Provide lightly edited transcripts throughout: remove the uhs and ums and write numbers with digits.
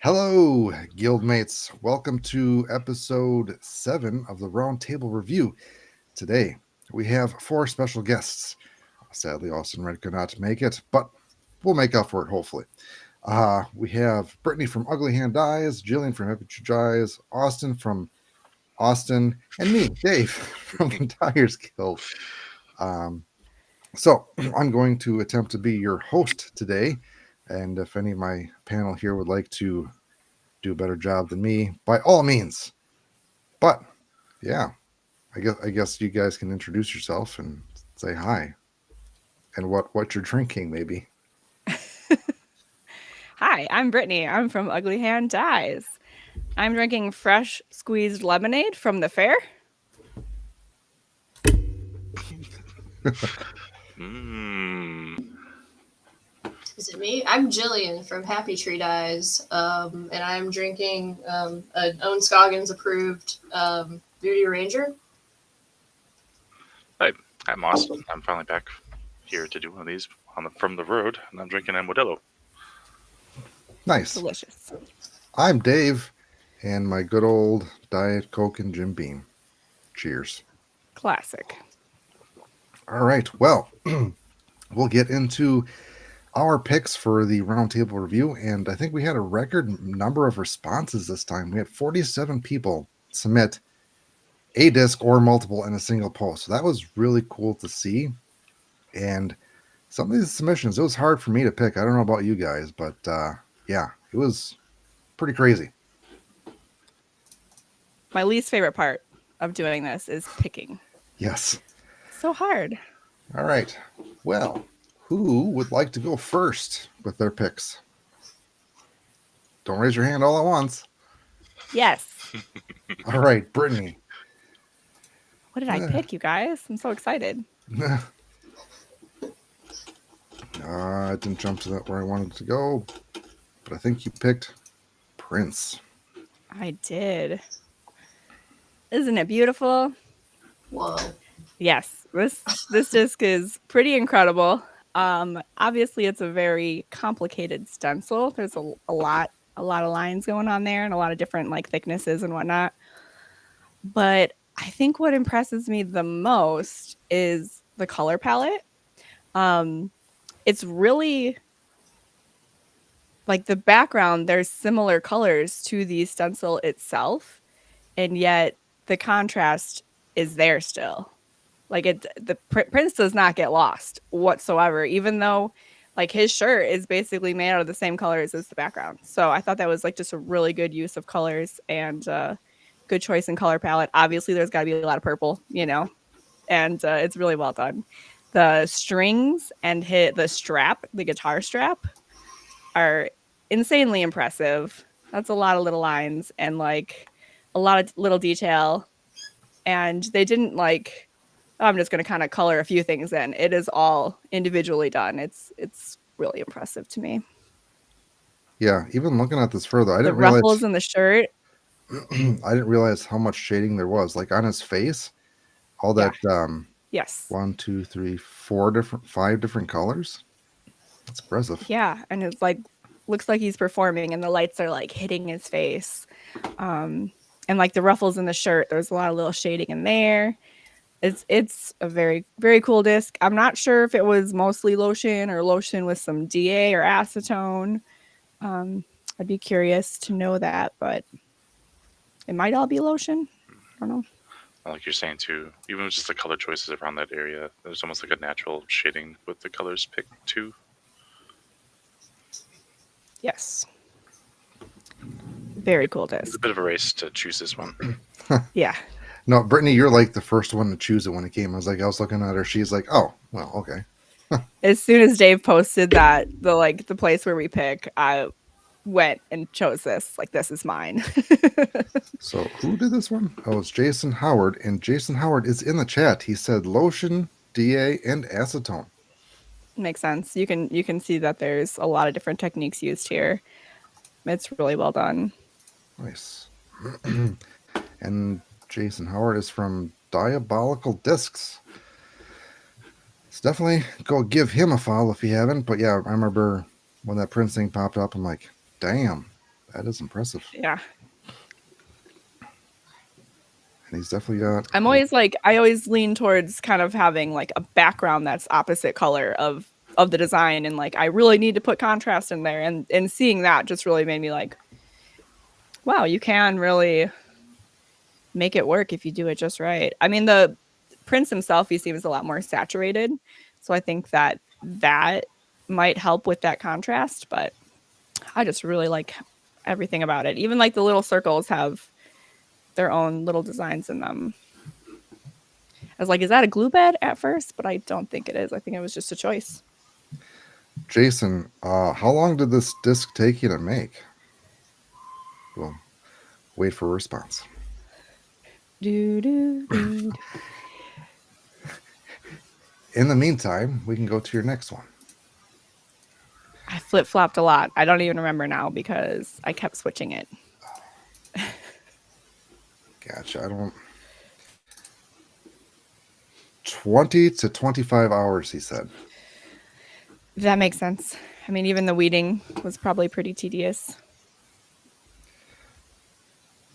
Hello, guildmates. Welcome to episode 7 of the Roundtable Review. Today, we have 4 special guests. Sadly, Austin Red could not make it, but we'll make up for it, hopefully. We have Brittany from Ugly Hand Dyes, Jillian from Happy True Dyes, Austin from Austin, and me, Dave, from the Dyers Guild. So, I'm going to attempt to be your host today, and if any of my panel here would like to do a better job than me, by all means. But yeah, I guess you guys can introduce yourself and say hi and what you're drinking, maybe. Hi, I'm Brittany. I'm from Ugly Hand Dyes. I'm drinking fresh squeezed lemonade from the fair. Mm. Is it me? I'm Jillian from Happy Tree Dyes, and I'm drinking an Owen Scoggins approved Beauty Ranger. Hi, I'm Austin. I'm finally back here to do one of these from the road, and I'm drinking a Modelo. Nice. Delicious. I'm Dave, and my good old Diet Coke and Jim Beam. Cheers. Classic. All right, well, we'll get into our picks for the roundtable review, and I think we had a record number of responses this time. We had 47 people submit a disc or multiple in a single post. So that was really cool to see. And some of these submissions, it was hard for me to pick. I don't know about you guys, but yeah, it was pretty crazy. My least favorite part of doing this is picking. Yes. So hard. All right. Well, who would like to go first with their picks? Don't raise your hand all at once. Yes. All right, Brittany. What did I pick, you guys? I'm so excited. I didn't jump to that where I wanted to go, but I think you picked Prince. I did. Isn't it beautiful? Whoa. Yes. This disc is pretty incredible. Obviously it's a very complicated stencil. There's a lot of lines going on there and a lot of different like thicknesses and whatnot. But I think what impresses me the most is the color palette. It's really like the background, there's similar colors to the stencil itself, and yet the contrast is there still. Like the Prince does not get lost whatsoever, even though like his shirt is basically made out of the same colors as the background. So I thought that was like just a really good use of colors and good choice in color palette. Obviously, there's got to be a lot of purple, and it's really well done. The strings and the strap, the guitar strap, are insanely impressive. That's a lot of little lines and like a lot of little detail. And they didn't like, oh, I'm just going to kind of color a few things in. It is all individually done. It's really impressive to me. Yeah, even looking at this further, I The didn't realize ruffles in the shirt. I didn't realize how much shading there was. Like on his face, all that Yes. 1, 2, 3, 5 different colors. That's impressive. Yeah, and it's like looks like he's performing, and the lights are like hitting his face, and like the ruffles in the shirt. There's a lot of little shading in there. It's a very very cool disc. I'm not sure if it was mostly lotion or lotion with some DA or acetone. I'd be curious to know that, but it might all be lotion. I don't know. Like you're saying too, even with just the color choices around that area, there's almost like a natural shading with the colors picked too. Yes. Very cool It's disc. a bit of a race to choose this one. Yeah. No, Brittany, you're like the first one to choose it when it came. I was looking at her. She's like, oh, well, okay. As soon as Dave posted that, the place where we pick, I went and chose this. Like, this is mine. So who did this one? Oh, it's Jason Howard, and Jason Howard is in the chat. He said lotion, DA, and acetone. Makes sense. You can see that there's a lot of different techniques used here. It's really well done. Nice. And Jason Howard is from Diabolical Discs. So definitely go give him a follow if you haven't. But yeah, I remember when that Prince thing popped up, I'm like, damn, That is impressive. Yeah. And he's definitely got. I'm always like, I always lean towards kind of having like a background that's opposite color of the design, and like I really need to put contrast in there, and seeing that just really made me like, wow, you can really make it work if you do it just right. I mean, the Prince himself, he seems a lot more saturated, so I think that might help with that contrast, but I just really like everything about it. Even like the little circles have their own little designs in them. I was like, is that a glue bed at first? But I don't think it is. I think it was just a choice. Jason, how long did this disc take you to make? Well, wait for a response. Do, do, do. In the meantime, we can go to your next one. I flip-flopped a lot. I don't even remember now because I kept switching it. Gotcha. I don't. 20 to 25 hours, he said. That makes sense. I mean, even the weeding was probably pretty tedious.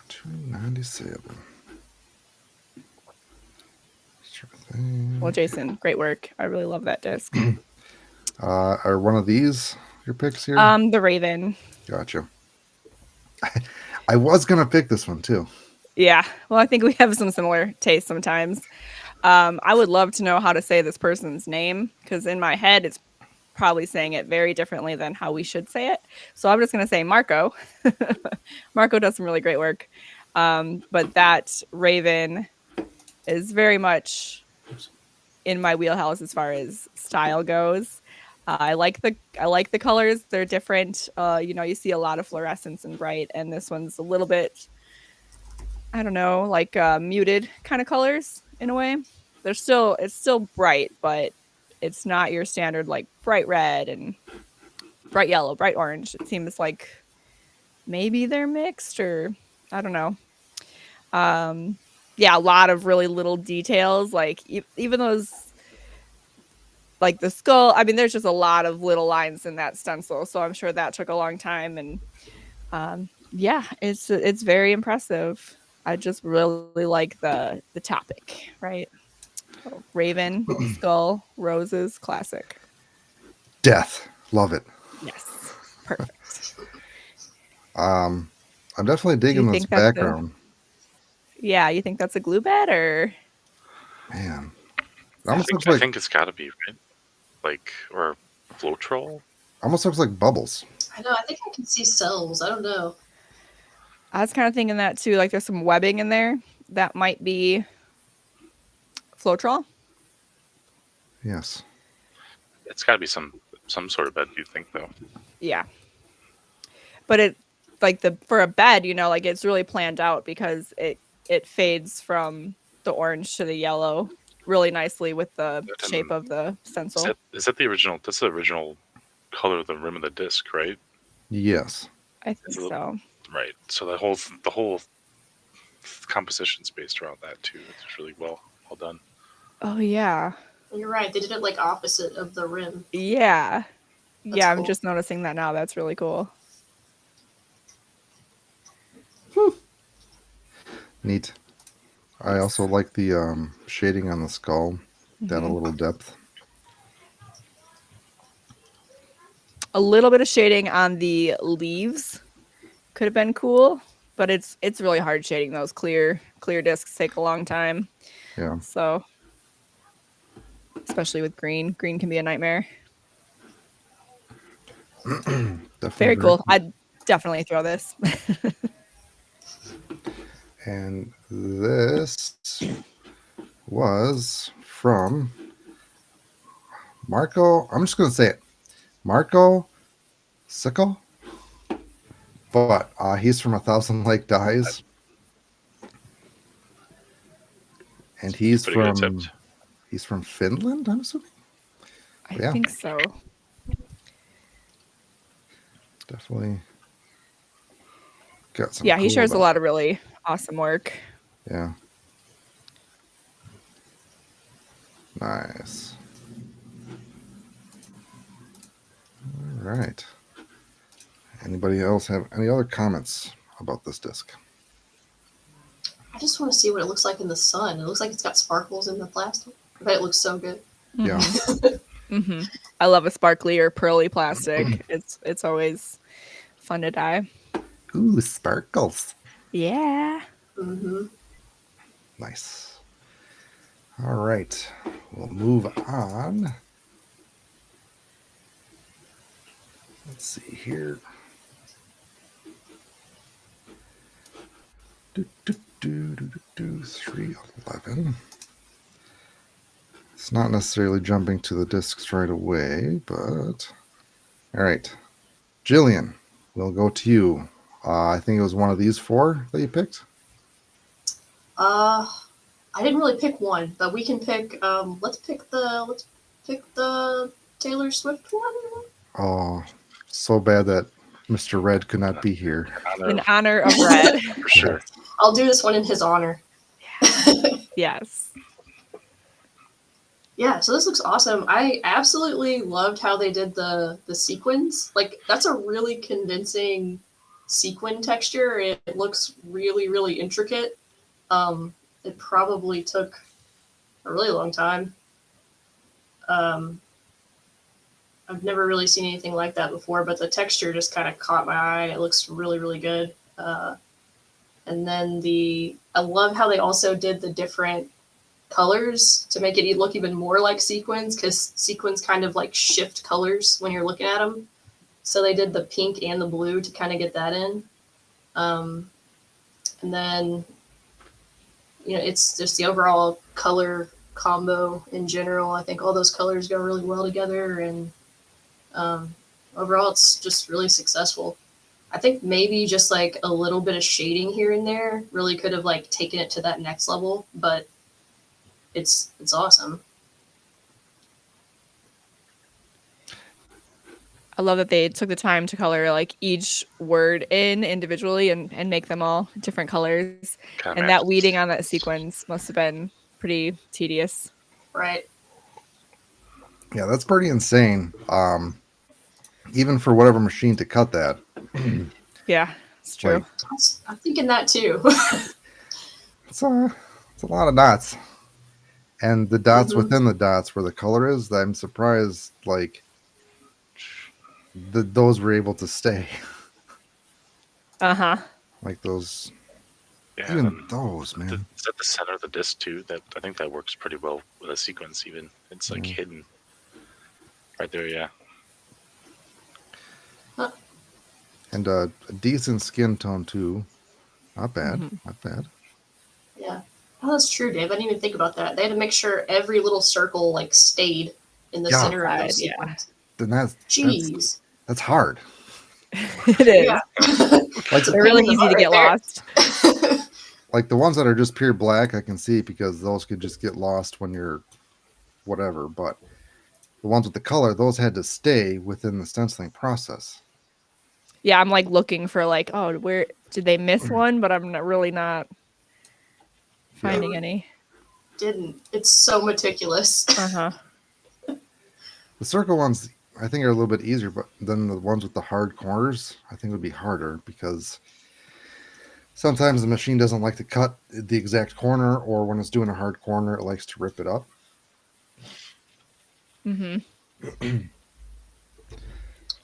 297. Sure thing. Well, Jason, great work. I really love that disc. Are one of these your picks here? The Raven. Gotcha. I was gonna pick this one too. Yeah. Well, I think we have some similar tastes sometimes. I would love to know how to say this person's name, because in my head, it's probably saying it very differently than how we should say it. So I'm just going to say Marco. Marco does some really great work. But that Raven is very much in my wheelhouse as far as style goes. I like the colors. They're different. You see a lot of fluorescence and bright, and this one's a little bit, I don't know, like muted kind of colors in a way. It's still bright, but it's not your standard like bright red and bright yellow, bright orange. It seems like maybe they're mixed, or I don't know. Yeah, a lot of really little details, like even those, like the skull. I mean, there's just a lot of little lines in that stencil, so I'm sure that took a long time. And yeah, it's very impressive. I just really like the topic, right? So, Raven, skull, roses, classic. Death. Love it. Yes, perfect. I'm definitely digging this background. Yeah, you think that's a glue bed, or? Man. I think it's got to be, right? Like, or Floetrol? Almost looks like bubbles. I know. I think I can see cells. I don't know. I was kind of thinking that too. Like, there's some webbing in there that might be Floetrol. Yes. It's got to be some sort of bed, you think, though. Yeah. But it, like for a bed, like it's really planned out, because it fades from the orange to the yellow really nicely with the shape of the stencil. Is that the original? That's the original color of the rim of the disc, right? Yes. I think so. Right. So the whole composition's based around that too. It's really well done. Oh yeah. You're right. They did it like opposite of the rim. Yeah. That's yeah, cool. I'm just noticing that now. That's really cool. Neat. I also like the shading on the skull. That a little depth. A little bit of shading on the leaves could have been cool, but it's really hard shading those clear discs. Take a long time. Yeah. So, especially with green can be a nightmare. Very cool. I'd definitely throw this. And this was from Marco. I'm just going to say it. Marco Sickle. But he's from 1,000 Lake Dyes. And he's from Finland, I'm assuming. I think so. Definitely got some. Yeah, he shares a lot of really awesome work. Yeah. Nice. All right. Anybody else have any other comments about this disc? I just want to see what it looks like in the sun. It looks like it's got sparkles in the plastic. I bet it looks so good. Yeah. Mm-hmm. I love a sparkly or pearly plastic. It's always fun to dye. Ooh, sparkles. Yeah. Mm-hmm. Nice. All right. We'll move on. Let's see here. 311. It's not necessarily jumping to the discs right away, but all right. Jillian, we'll go to you. I think it was one of these 4 that you picked. I didn't really pick one, but we can pick. Let's pick the Taylor Swift one. Oh, so bad that Mr. Red could not be here. In honor of Red. For sure. I'll do this one in his honor. Yes. Yeah, so this looks awesome. I absolutely loved how they did the sequins. Like, that's a really convincing sequin texture. It looks really, really intricate. It probably took a really long time. I've never really seen anything like that before, but the texture just kind of caught my eye. It looks really, really good. And then I love how they also did the different colors to make it look even more like sequins, because sequins kind of like shift colors when you're looking at them. So they did the pink and the blue to kind of get that in. And then, it's just the overall color combo in general. I think all those colors go really well together, and overall it's just really successful. I think maybe just like a little bit of shading here and there really could have like taken it to that next level, but it's awesome. I love that they took the time to color like each word in individually and make them all different colors. Kinda And that matches. weeding on that sequence must have been pretty tedious. Right. Yeah, that's pretty insane. Even for whatever machine to cut that. Yeah, it's true. Like, I'm thinking that too. it's a lot of dots. And the dots Mhm. within the dots where the color is, I'm surprised like those were able to stay. Uh-huh. Like those, Yeah, even and those, man. is that the center of the disc too? That I think that works pretty well with a sequence. Even it's like hidden right there. Yeah. And a decent skin tone too. Not bad. Mhm. Not bad. Yeah. Oh, that's true, Dave. I didn't even think about that. They had to make sure every little circle like stayed in the Yeah. center of those Yeah. sequins. Then that's Jeez. hard. It is. Yeah. Like They're really easy to get lost. like the ones that are just pure black, I can see because those could just get lost when you're whatever. But the ones with the color, those had to stay within the stenciling process. Yeah, I'm like looking for like, oh, where did they miss one? But I'm really not finding Yeah. any. Didn't. It's so meticulous. Uh-huh. The circle ones, I think, are a little bit easier, but then the ones with the hard corners, I think would be harder because sometimes the machine doesn't like to cut the exact corner, or when it's doing a hard corner, it likes to rip it up. Mm-hmm.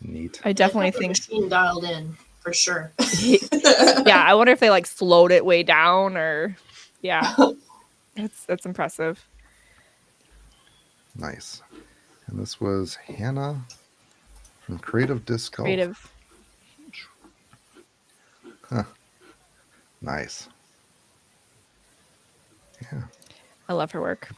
Neat. I definitely They have the think machine dialed in for sure. yeah, I wonder if they like slowed it way down or yeah. That's impressive. Nice. And this was Hannah from Creative Disco. Creative. Nice. Yeah. I love her work.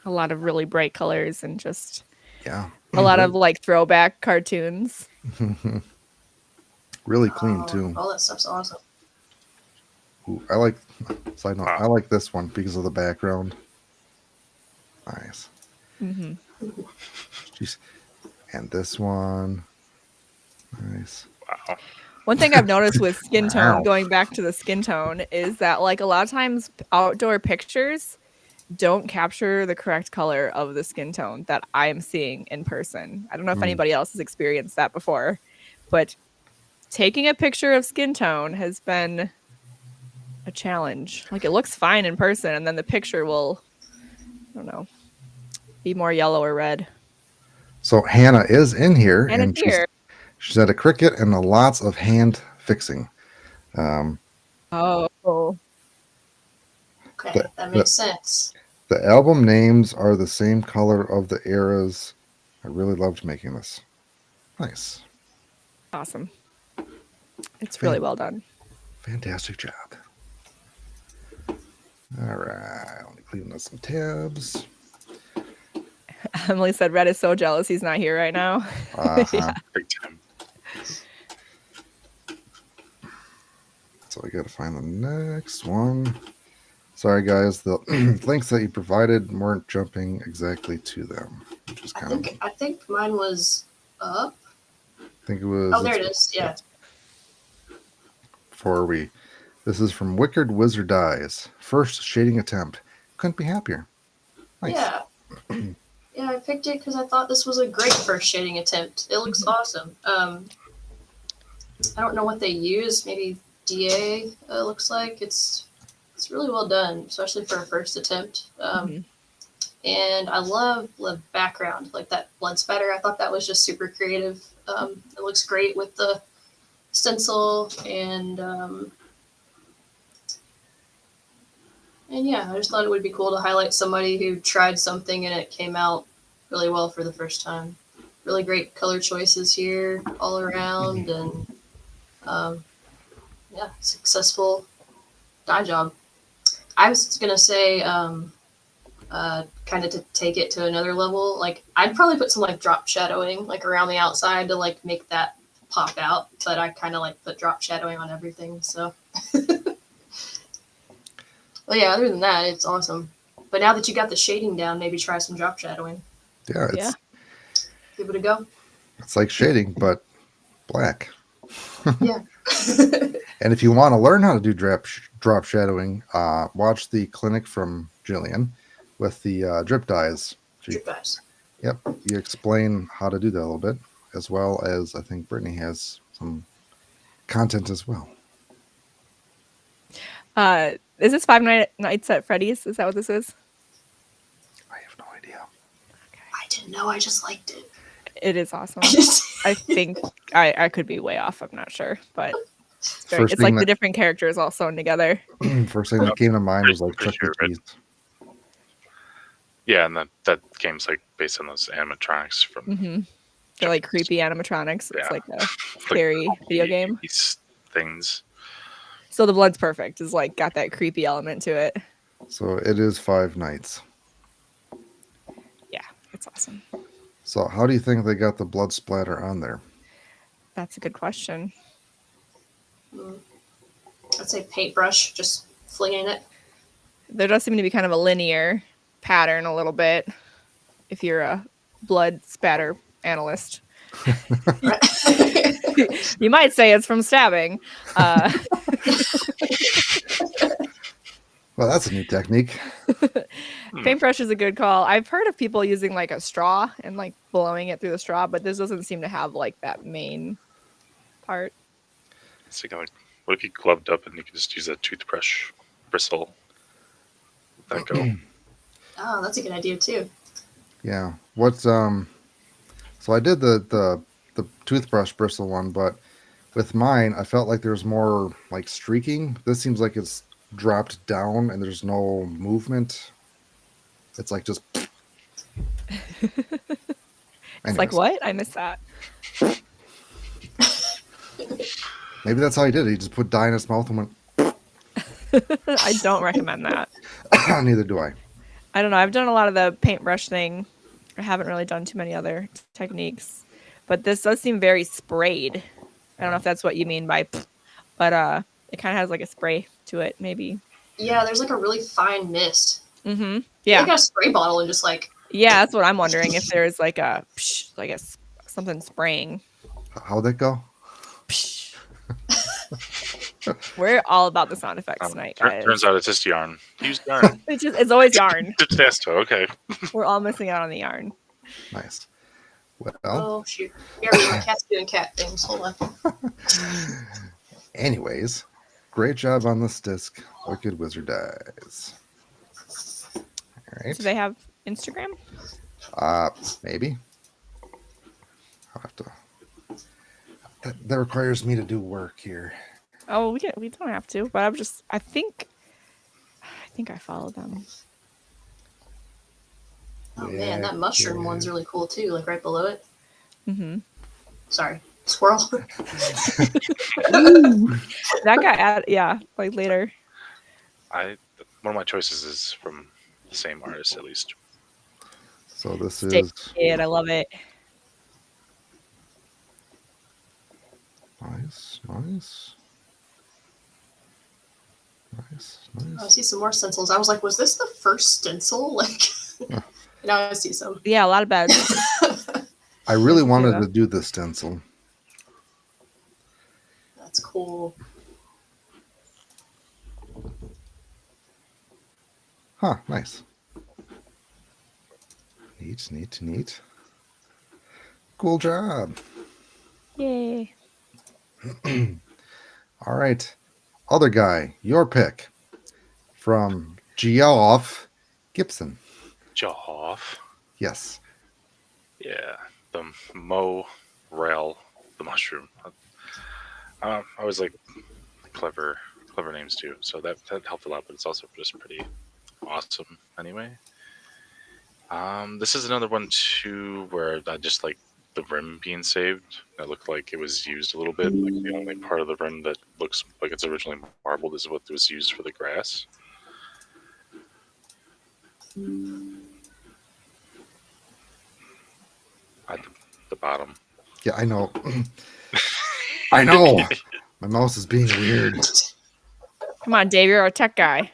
A lot of really bright colors and just Yeah. a lot of like throwback cartoons. Really clean Oh, too. all that stuff's awesome. Ooh, I like side note, I like this one because of the background. Nice. Mm-hmm. Jeez. And this one. Nice. Wow. One thing I've noticed with skin tone, Wow. going back to the skin tone, is that like a lot of times outdoor pictures, don't capture the correct color of the skin tone that I'm seeing in person. I don't know if Mm. anybody else has experienced that before, but taking a picture of skin tone has been a challenge. Like it looks fine in person, and then the picture will, I don't know, be more yellow or red. So Hannah is in here, And it's here. she's at a Cricut and lots of hand fixing. Oh, Okay, that makes sense. The album names are the same color of the eras. I really loved making this. Nice. awesome. It's really well done. Fantastic job. All right. Let me clean up some tabs. Emily said Red is so jealous he's not here right now. Uh-huh. Big time. So I got to find the next one. Sorry, guys. The links that you provided weren't jumping exactly to them, which is kind of. I think mine was up. I think it was. Oh, there it is. Yeah. This is from Wicked Wizard Dyes. First shading attempt. Couldn't be happier. Nice. Yeah. Yeah, I picked it because I thought this was a great first shading attempt. It looks awesome. I don't know what they use. Maybe DA looks like. It's really well done, especially for a first attempt. And I love the background, like that blood spatter. I thought that was just super creative. It looks great with the stencil and yeah, I just thought it would be cool to highlight somebody who tried something and it came out really well for the first time. Really great color choices here all around, and yeah, successful dye job. I was gonna say, kind of to take it to another level, like I'd probably put some like drop shadowing like around the outside to like make that pop out, but I kind of like put drop shadowing on everything. So, well, yeah. Other than that, it's awesome. But now that you got the shading down, maybe try some drop shadowing. Yeah, Give it a go. it's like shading, but black. Yeah. And if you want to learn how to do drop shadowing, watch the clinic from Jillian with the drip dyes. Drip dyes. Yep, you explain how to do that a little bit, as well as I think Brittany has some content as well. Is this Five Nights at Freddy's? Is that what this is? I have no idea. I didn't know. I just liked it. It is awesome. I think I could be way off. I'm not sure, but it's like the different characters all sewn together. First thing that came to mind was like Chuck E. Cheese. Yeah, and that game's like based on those animatronics from. They're like creepy animatronics. It's like a Like scary video game. These things. So the blood's perfect. Is like got that creepy element to it. So it is 5 nights. Yeah, it's awesome. So how do you think they got the blood splatter on there? That's a good question. I'd say paintbrush, just flinging it. There does seem to be kind of a linear pattern a little bit if you're a blood spatter analyst. You might say it's from stabbing. Well, that's a new technique. Paintbrush is a good call. I've heard of people using like a straw and like blowing it through the straw, but this doesn't seem to have like that main part. So like, what if you gloved up and you could just use a toothbrush bristle? That go. Oh, that's a good idea too. Yeah. What's so I did the toothbrush bristle one, but with mine I felt like there's more like streaking. This seems like it's dropped down and there's no movement. It's like just It's like what? I missed that. Maybe that's how he did it. He just put dye in his mouth and went. I don't recommend that. Neither do I. I don't know. I've done a lot of the paintbrush thing. I haven't really done too many other techniques, but this does seem very sprayed. I don't know if that's what you mean by, but it kind of has like a spray to it, maybe. Yeah, there's like a really fine mist. Yeah. I got a spray bottle and just like. Yeah, that's what I'm wondering, if there's like a something spraying. How'd that go? We're all about the sound effects tonight, guys. Turns out it's just yarn. Use yarn. It's always yarn. Dye-tastic. Okay. We're all missing out on the yarn. Nice. Well, Oh shoot! Here, my cat's doing cat things. Hold on. anyways, great job on this disc. Wicked Wizard Dies. All right. Do they have Instagram? Maybe. I'll have to. That requires me to do work here. Oh, we don't have to, but I think I follow them. Oh man, that mushroom one's really cool too. Like right below it. Mm-hmm. Sorry, squirrel. That got like later. One of my choices is from the same artist at least. So this Stick is it. I love it. nice. I see some more stencils. I was like, was this the first stencil? Like, now I see some. Yeah, a lot of beds. I really wanted to do the stencil. That's cool. Huh, nice. Neat. Cool job. Yay. All right. Other guy, your pick from Geoff Gibson. Joff. Yes. Yeah. The Morel, the mushroom. I always like clever names too, so that helped a lot. But it's also just pretty awesome anyway. This is another one too where I just like the rim being saved. It looked like it was used a little bit. Like the only part of the rim that looks like it's originally marbled is what was used for the grass. At the bottom. Yeah, I know. I know. My mouse is being weird. Come on, Dave, you're our tech guy.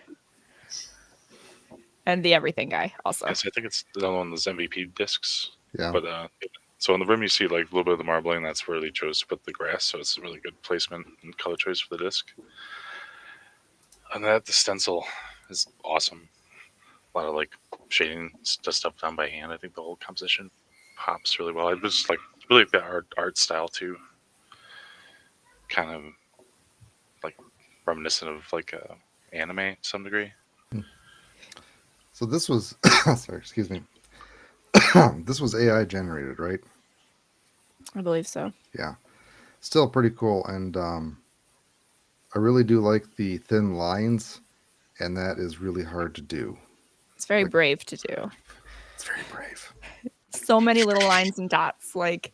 And the everything guy also. Yes, I think it's the other one of those MVP discs. Yeah. But so on the rim you see like a little bit of the marbling. That's where they chose to put the grass. So it's a really good placement and color choice for the disc. And the stencil is awesome. A lot of like shading stuff done by hand. I think the whole composition pops really well. I was like really like the art style too. Kind of like reminiscent of like anime to some degree. So this was sorry, excuse me. This was AI generated, right? I believe so. Yeah. Still pretty cool. And I really do like the thin lines, and that is really hard to do. It's very brave to do. It's very brave. So many little lines and dots like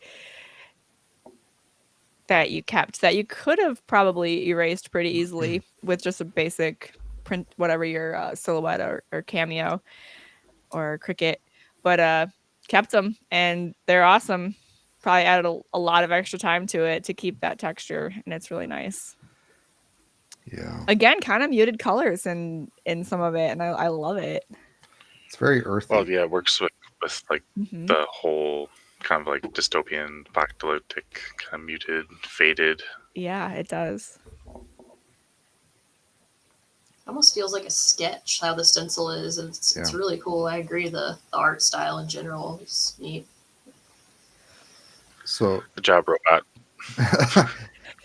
that you kept that you could have probably erased pretty easily with just a basic print, whatever your silhouette or cameo or cricket, but kept them and they're awesome. Probably added a lot of extra time to it to keep that texture, and it's really nice. Yeah. Again, kind of muted colors in some of it, and I love it. It's very earthy. Well, yeah, it works with like Mm-hmm. the whole kind of like dystopian, apocalyptic, kind of muted, faded. Yeah, it does. Almost feels like a sketch how the stencil is, and it's really cool. I agree. The art style in general is neat. So Good job, robot.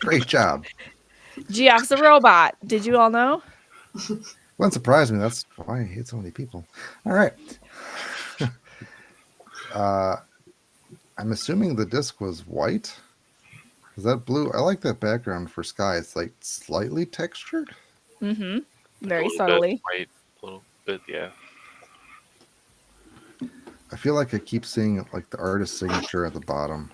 great job. Geoff's a robot. Did you all know? Wouldn't surprise me. That's why I hate so many people. All right. I'm assuming the disc was white. Is that blue? I like that background for sky. It's like slightly textured. Mm-hmm. A Very little subtly. bit white, a little bit, yeah. I feel like I keep seeing like the artist signature at the bottom.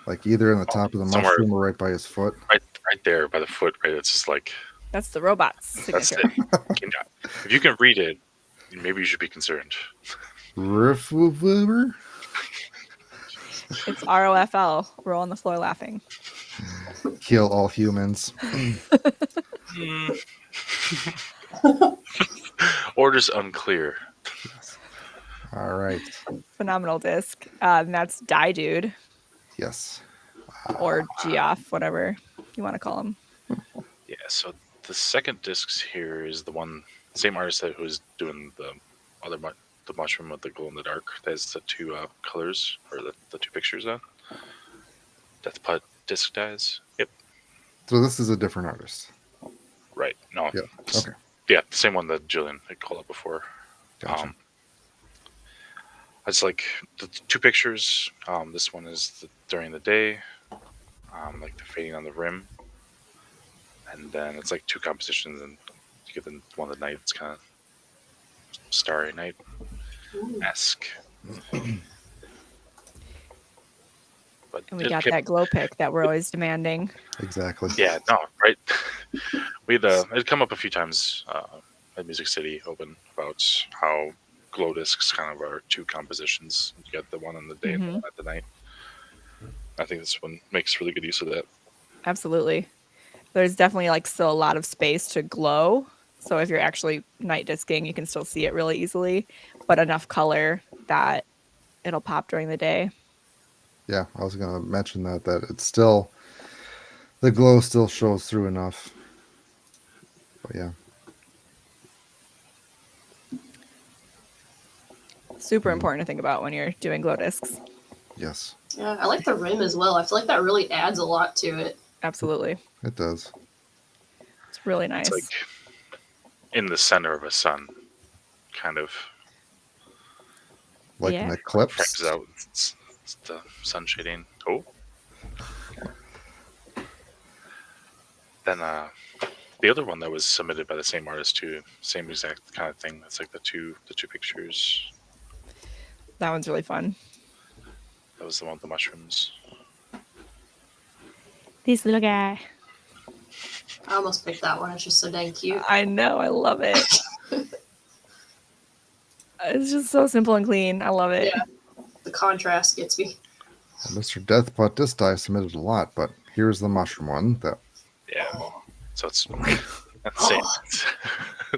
Like either in the top of the Somewhere. mushroom or right by his foot. Right there by the foot, right? It's just like That's the robot's that's signature. it. If you can read it, maybe you should be concerned. Riff-woover? It's ROFL. Roll on the floor laughing. Kill all humans. Orders unclear. All right. Phenomenal disc. And that's Die Dude Yes. or Geoff, whatever. you want to call them. Yeah, so the second disc here is the one, same artist that was doing the other the mushroom with the glow in the dark. There's the two colors, or the two pictures on. Death Putt disc dyes. Yep. So this is a different artist. Right. No. Yeah. Okay. Yeah, the same one that Jillian had called up before. Gotcha. It's like the two pictures. This one is during the day, like the fading on the rim, and then it's like two compositions, and you get the one at night. It's kind of starry night esque. But And we got that glow pick that we're always demanding. Exactly. Yeah, no, right. We'd it'd come up a few times at Music City Open about how glow discs kind of are two compositions. You got the one in the day and the one at the night. I think this one makes really good use of that. Absolutely. There's definitely like still a lot of space to glow. So if you're actually night disking, you can still see it really easily, but enough color that it'll pop during the day. Yeah, I was going to mention that it's still, the glow still shows through enough. But yeah. Super important to think about when you're doing glow discs. Yes, Yeah, I like the rim as well. I feel like that really adds a lot to it. Absolutely. it does. It's really nice. It's like in the center of a sun, kind of Like Yeah. an eclipse. checks out. It's the sun shading. Oh. Then the other one that was submitted by the same artist too, same exact kind of thing. It's like the two pictures. That one's really fun. That was the one with the mushrooms. This little guy. I almost picked that one. It's just so dang cute. I know. I love it. It's just so simple and clean. I love it. Yeah. The contrast gets me. Mr. Death Putt this die submitted a lot, but here's the mushroom one. That Yeah. So it's that's the same.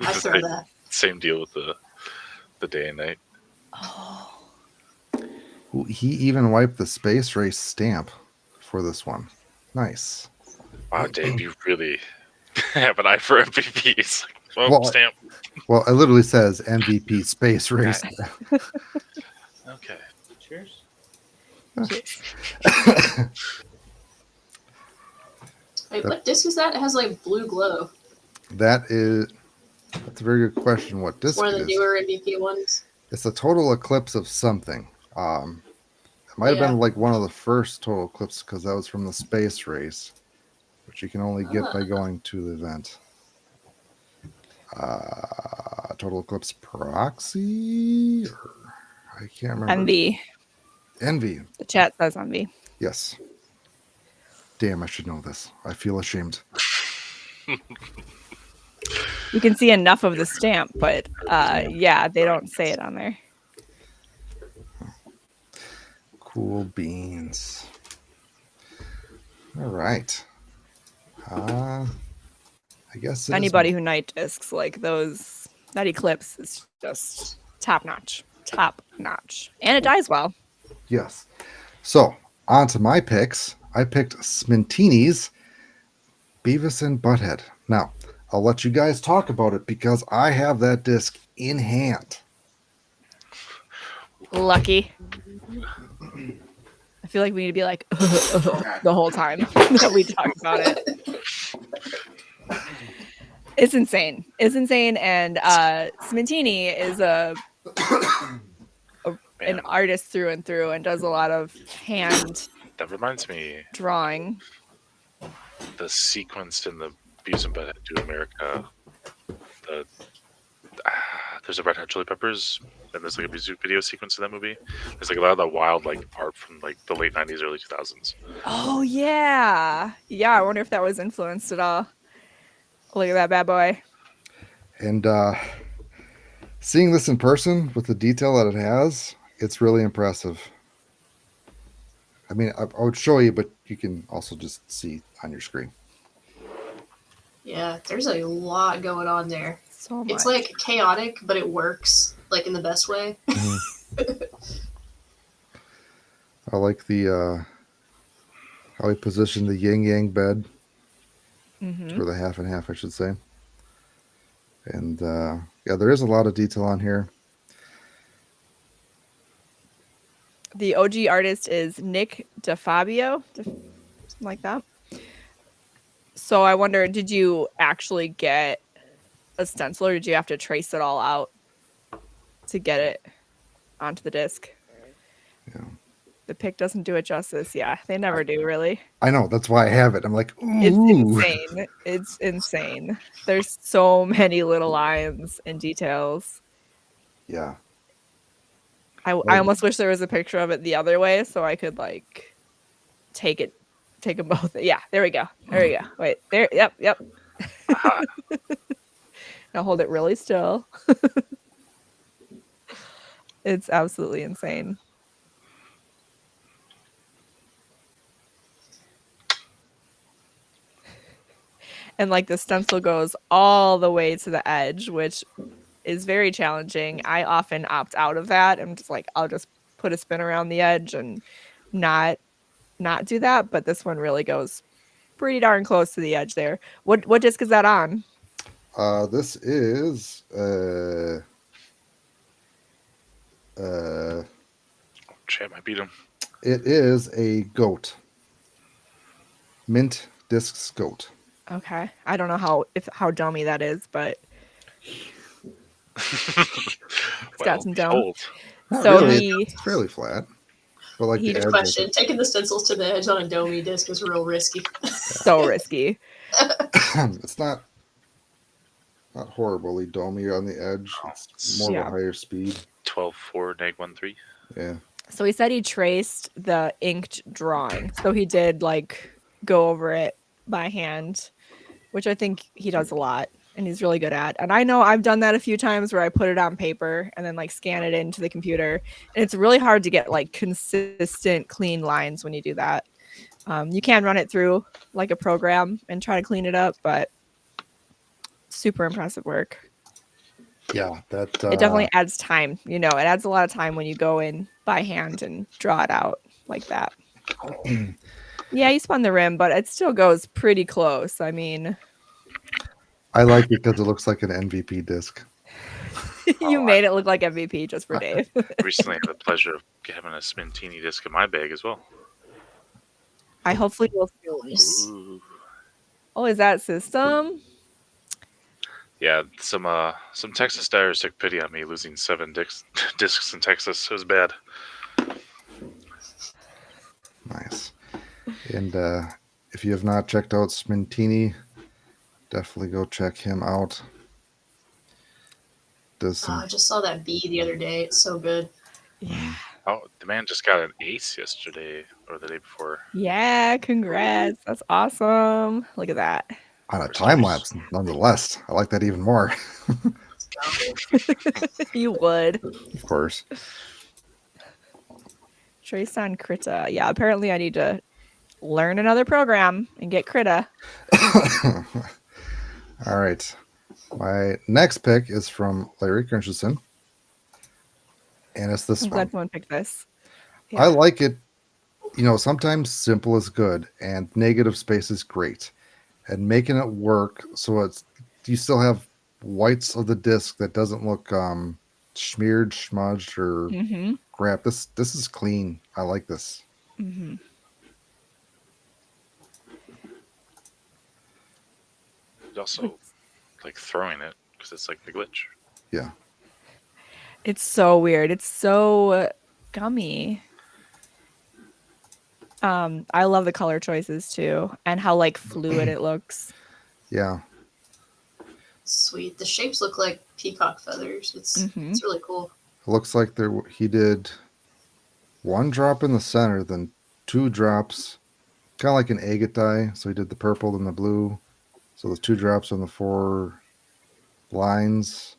I throw that. Same deal with the day and night. he even wiped the space race stamp for this one. Nice. Wow, Dave, you really have an eye for MVPs. Oh, Well, stamp. Well, it literally says MVP space race. Okay. Cheers. Wait, what disc is that? It has like blue glow. That's a very good question. What disc One of it the is? newer MVP ones. It's a total eclipse of something. It might have Yeah. been like one of the first total eclipses because that was from the space race, which you can only get by going to the event. Total eclipse proxy? Or, I can't remember. Envy. The chat says envy. Yes. Damn, I should know this. I feel ashamed. You can see enough of the stamp, but yeah, they don't say it on there. Cool beans. All right. I guess it is- Anybody who night discs like those, that eclipse is just top notch. And it dies well. Yes. So, on to my picks. I picked Smintini's Beavis and Butthead. Now, I'll let you guys talk about it because I have that disc in hand. Lucky. I feel like we need to be like the whole time that we talk about it. It's insane. And Smintini is an artist through and through and does a lot of hand That reminds me, drawing. the sequence in the Beavis and Butthead to America. There's a Red Hot Chili Peppers, and there's like a music video sequence in that movie. There's like a lot of that wild like art from like the late '90s, early 2000s. Oh yeah. I wonder if that was influenced at all. Look at that bad boy. And seeing this in person with the detail that it has, it's really impressive. I mean, I would show you, but you can also just see on your screen. Yeah, there's a lot going on there. So much. It's like chaotic, but it works like in the best way. I like the how he positioned the yin yang bed Mm-hmm. or the half and half, I should say. And yeah, there is a lot of detail on here. The OG artist is Nick DeFabio, something like that. So I wonder, did you actually get a stencil, or did you have to trace it all out to get it onto the disc? Yeah. The pick doesn't do it justice. Yeah, they never do, really. I know, that's why I have it. I'm like, It's ooh. insane. It's insane. There's so many little lines and details. Yeah. I almost wish there was a picture of it the other way so I could like take them both. Yeah, there we go. There we go. Wait, there. Yep. Aha. Now hold it really still. It's absolutely insane. And like the stencil goes all the way to the edge, which is very challenging. I often opt out of that. I'm just like, I'll just put a spin around the edge and not do that. But this one really goes pretty darn close to the edge there. What disc is that on? This is Chat might beat him. it is a goat. Mint discs goat. Okay. I don't know how dummy that is, but it's got some dumb. behold. Not So really, he it's fairly flat. But like He- the Good edge, question. Taking the stencils to the edge on a domi disc is real risky. so risky. it's not horribly domey on the edge. It's more of Yeah. a higher speed. 12-4 neg 1-3. Yeah. So he said he traced the inked drawing. So he did like go over it by hand, which I think he does a lot and he's really good at. And I know I've done that a few times where I put it on paper and then like scan it into the computer. And it's really hard to get like consistent clean lines when you do that. You can run it through like a program and try to clean it up, but super impressive work. Yeah, that It definitely adds time. You know, it adds a lot of time when you go in by hand and draw it out like that. Yeah, you spun the rim, but it still goes pretty close. I mean, I like it because it looks like an MVP disc. you Oh, made it look like MVP just for Dave. Recently had the pleasure of having a Smintini disc in my bag as well. I hopefully will. Nice. Ooh. Oh, is that system? Yeah, some Texas Dyers took pity on me losing 7 discs in Texas. It was bad. Nice. And if you have not checked out Smintini, definitely go check him out. Does Oh, some I just saw that bee the other day. It's so good. Yeah. Oh, the man just got an ace yesterday or the day before. Yeah, congrats. That's awesome. Look at that. on a First time choice. lapse, nonetheless. I like that even more. You would. Of course. Trace on Krita. Yeah, apparently I need to learn another program and get Krita. All right. My next pick is from Larry Christensen. And it's this I'm one. glad someone picked this. I like it. You know, sometimes simple is good and negative space is great. And making it work so it's you still have whites of the disc that doesn't look smeared, smudged, or Mm-hmm. crap. This is clean. I like this. Mm-hmm. It's also like throwing it because it's like the glitch. Yeah. It's so weird. It's so gummy. I love the color choices too, and how like fluid it looks. Yeah. Sweet. The shapes look like peacock feathers. It's really cool. It looks like he did one drop in the center, then 2 drops, kind of like an agate dye. So he did the purple and the blue. So there's 2 drops on the 4 lines.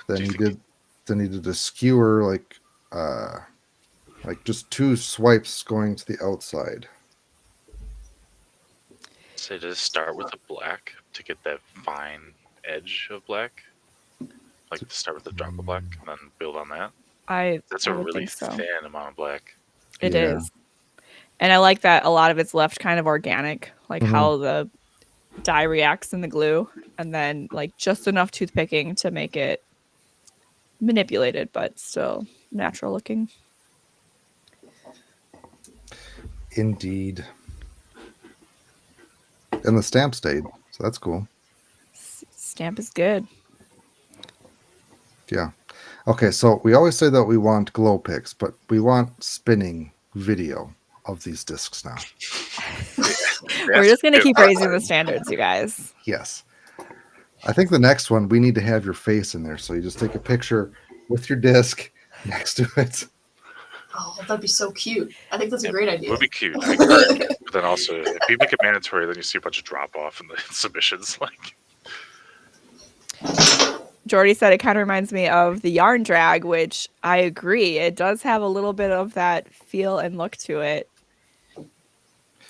Then Do you he think- did a skewer like just 2 swipes going to the outside. Say to start with a black to get that fine edge of black. Like to start with a drop of black and then build on that. That's I a would really think so. thin amount of black. It Yeah. is. And I like that a lot of it's left kind of organic, like Mhm. how the dye reacts in the glue, and then like just enough toothpicking to make it manipulated, but still natural looking. Indeed. And the stamp stayed, so that's cool. Stamp is good. Yeah. Okay, so we always say that we want glow pics, but we want spinning video of these discs now. We're just going to keep raising the standards, you guys. Yes. I think the next one, we need to have your face in there. So you just take a picture with your disc next to it. Oh, that'd be so cute. I think that's a great idea. It would be cute. I agree. But then also, if you make it mandatory, then you see a bunch of drop off in the submissions. Like, Jordy said it kind of reminds me of the yarn drag, which I agree. It does have a little bit of that feel and look to it,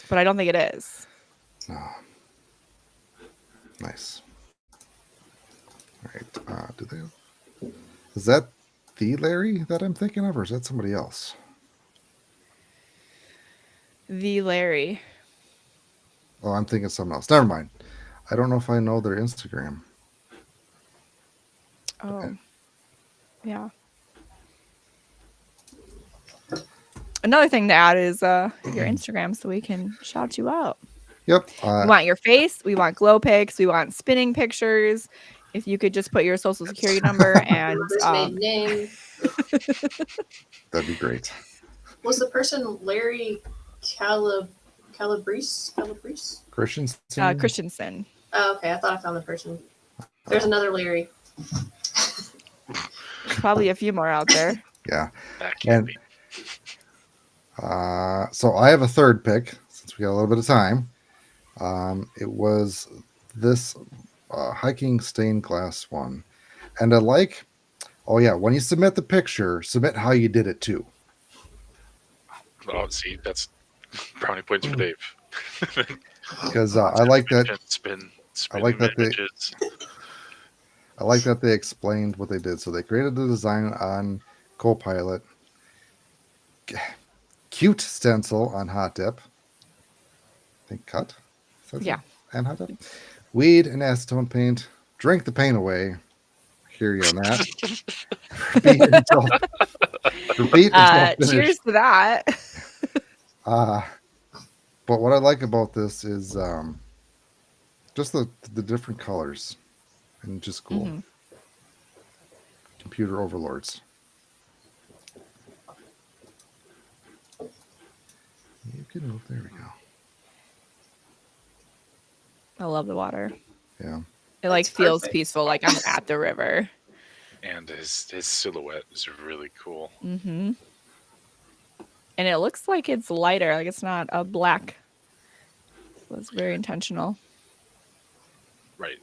but I don't think it is. Oh. Nice. All right. Do they? Is that the Larry that I'm thinking of, or is that somebody else? The Larry. Oh, I'm thinking someone else. Never mind. I don't know if I know their Instagram. Oh, Okay. Yeah. Another thing to add is your Instagram so we can shout you out. Yep. We want your face. We want glow pics. We want spinning pictures. If you could just put your social security number and His maiden name. That'd be great. Was the person Larry Calabrese? Christensen. Christensen. Oh, okay. I thought I found the person. There's another Larry. Probably a few more out there. Yeah. that can't be. So I have a third pick since we got a little bit of time. It was this hiking stained glass one. And I like, oh yeah, when you submit the picture, submit how you did it too. Oh, see, that's brownie points for Dave. Because I like that. Spin I like that they. images. I like that they explained what they did. So they created the design on Copilot. Cute stencil on Hot Dip. I think cut. Yeah. And Hot Dip. Weed and acetone paint. Drink the paint away. Hear you on that. Repeat until finished. Cheers to that. But what I like about this is just the different colors. And just cool. Mm-hmm. Computer overlords. You can move. There we go. I love the water. Yeah. It like That's feels perfect. peaceful, like I'm at the river. And his silhouette is really cool. Mm-hmm. And it looks like it's lighter, like it's not a black. So it's very intentional. Right.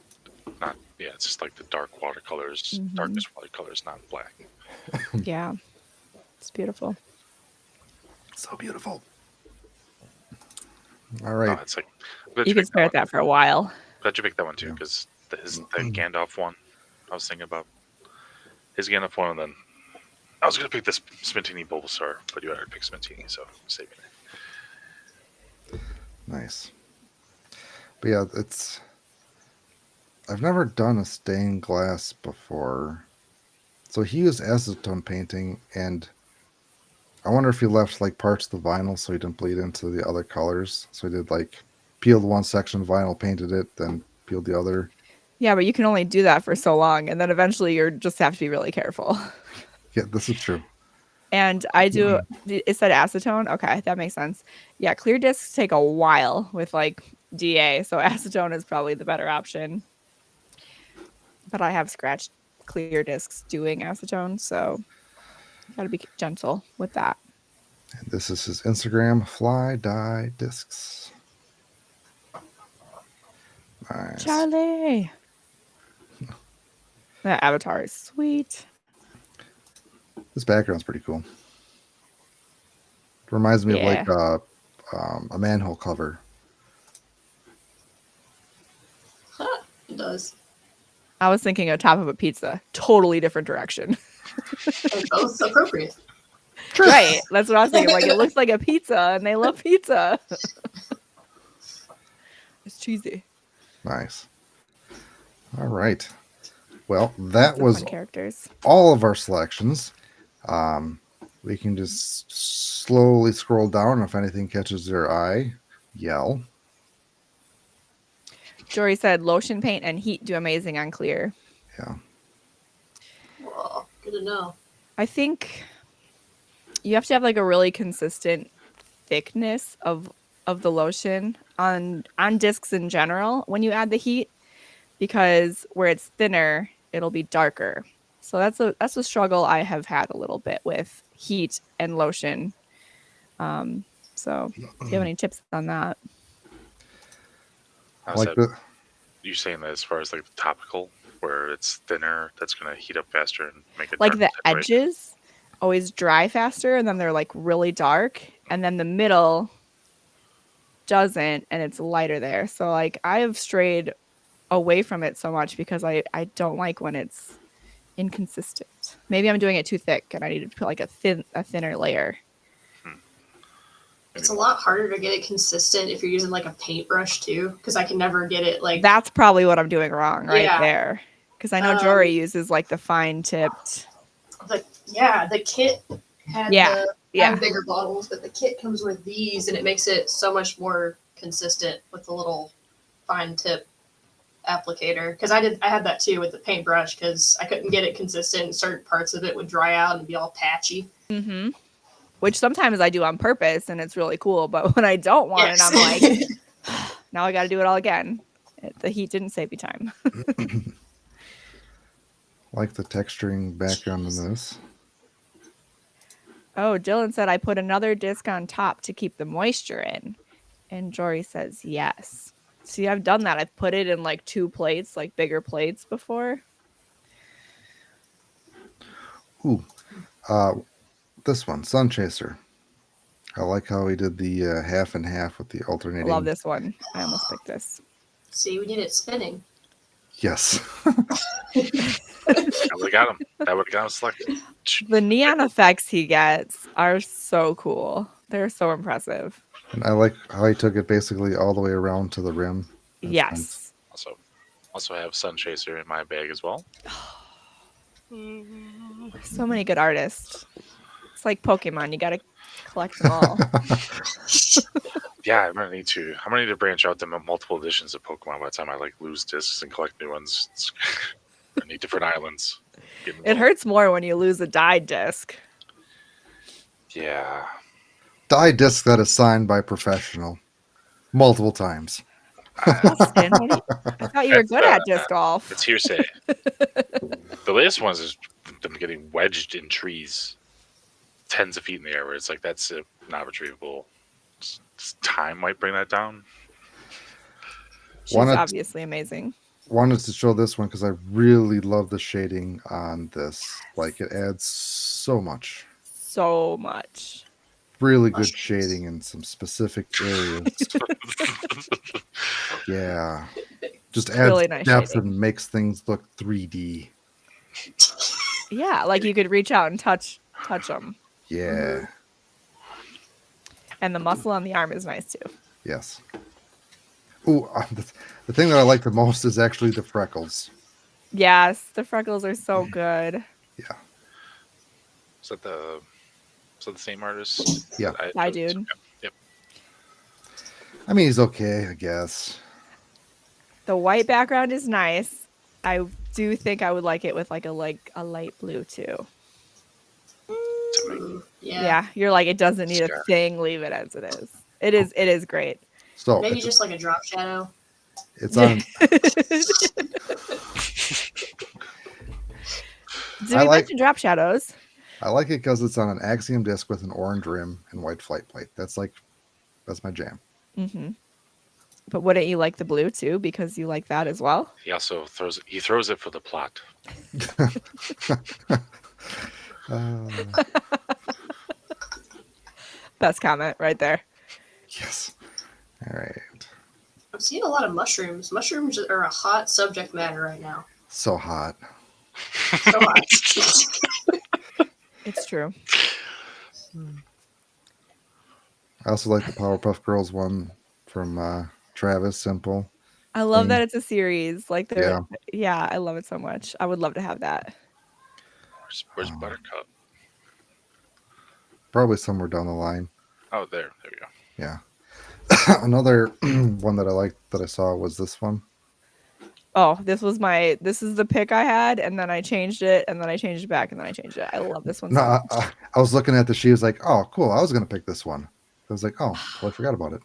Not, yeah, it's just like the dark watercolors, Mhm. darkest watercolors, not black. Yeah. It's beautiful. So beautiful. All Oh, right. it's like, You can stare at that for a while. Glad you picked that one too, Yeah. because the Gandalf one I was thinking about. His Gandalf one, and then I was going to pick this Smintini Bulbasaur, but you already picked Smintini, so I'm saving it. Nice. But yeah, I've never done a stained glass before. So he used acetone painting, and I wonder if he left like parts of the vinyl so he didn't bleed into the other colors. So he did like peeled one section of vinyl, painted it, then peeled the other. Yeah, but you can only do that for so long, and then eventually you just have to be really careful. Yeah, this is true. And I do. It said acetone. Okay, that makes sense. Yeah, clear discs take a while with like DA, so acetone is probably the better option. But I have scratched clear discs doing acetone, so you gotta be gentle with that. And this is his Instagram, Fly Dye Discs. Nice. Charlie, that avatar is sweet. This background's pretty cool. It reminds me Yeah. of like a manhole cover. It does. I was thinking on top of a pizza, totally different direction. And both appropriate. Right, that's what I was thinking. Like it looks like a pizza, and they love pizza. It's cheesy. Nice. All right. Well, that The was fun characters. all of our selections. We can just slowly scroll down. If anything catches their eye, yell. Jory said lotion paint and heat do amazing on clear. Yeah. Well, good to know. I think you have to have like a really consistent thickness of the lotion on discs in general when you add the heat, because where it's thinner, it'll be darker. So that's a struggle I have had a little bit with heat and lotion. So do you have any tips on that? I Like said, the you saying that as far as like the topical, where it's thinner, that's going to heat up faster and make it Like dark the tip, right? edges always dry faster, and then they're like really dark, and then the middle doesn't, and it's lighter there. So like I have strayed away from it so much because I don't like when it's inconsistent. Maybe I'm doing it too thick and I need to put like a thinner layer. It's a lot harder to get it consistent if you're using like a paintbrush too, because I can never get it like. That's probably what I'm doing wrong right Yeah. there. Because I know Jory uses like the fine tipped. The kit had Yeah, had bigger bottles, but the kit comes with these, and it makes it so much more consistent with the little fine tip applicator. Because I had that too with the paintbrush, because I couldn't get it consistent, and certain parts of it would dry out and be all patchy. Mm-hmm. Which sometimes I do on purpose, and it's really cool. But when I don't want it, I'm like, now I got to do it all again. The heat didn't save you time. like the texturing background in this. Oh, Dylan said I put another disc on top to keep the moisture in. And Jory says yes. See, I've done that. I've put it in like 2 plates, like bigger plates before. Ooh. This one, Sun Chaser. I like how he did the half and half with the I alternating. love this one. I almost picked this. See, we need it spinning. Yes. That would have got him selected. The neon effects he gets are so cool. They're so impressive. And I like how he took it basically all the way around to the rim. That's Yes. nice. Also have Sun Chaser in my bag as well. So many good artists. It's like Pokemon. You got to collect them all. Yeah, I'm gonna need to branch out to multiple editions of Pokemon by the time I like lose discs and collect new ones. I need different islands. It hurts more when you lose a dyed disc. Yeah. Dye disc that is signed by professional multiple times. Austin, I thought you were good at disc golf. It's hearsay. The latest ones is them getting wedged in trees tens of feet in the air, where it's like that's not retrievable. Time might bring that down. She's obviously amazing. Wanted to show this one because I really love the shading on this. Like it adds so much. So much. Really good shading in some specific areas. Yeah. Just adds really nice depth shading. and makes things look 3D. Yeah, like you could reach out and touch them. Yeah. And the muscle on the arm is nice too. Yes. Ooh, the thing that I like the most is actually the freckles. Yes, the freckles are so good. Yeah. Is that the same artist? Yeah. Hi, dude. Yep. I mean, he's okay, I guess. The white background is nice. I do think I would like it with like a light blue too. Yeah, you're like, it doesn't need a thing. Leave it as it is. It is great. So Maybe just like a drop shadow. it's on. Did we mention drop shadows? I like it because it's on an axiom disc with an orange rim and white flight plate. That's my jam. Mm-hmm. But wouldn't you like the blue too? Because you like that as well. He also throws it for the plot. Best comment right there. Yes. All right. I'm seeing a lot of mushrooms. Mushrooms are a hot subject matter right now. So hot. So hot. It's true. I also like the Powerpuff Girls one from Travis. Simple. I love Queen. that it's a series. Like they're Yeah. yeah, I love it so much. I would love to have that. Where's Buttercup? Probably somewhere down the line. Oh, there we go. Yeah. Another one that I liked that I saw was this one. Oh, this is the pick I had, and then I changed it, and then I changed it back, and then I changed it. I love this one No, so much. I was looking at she was like, oh, cool. I was going to pick this one. I was like, oh, well, I forgot about it.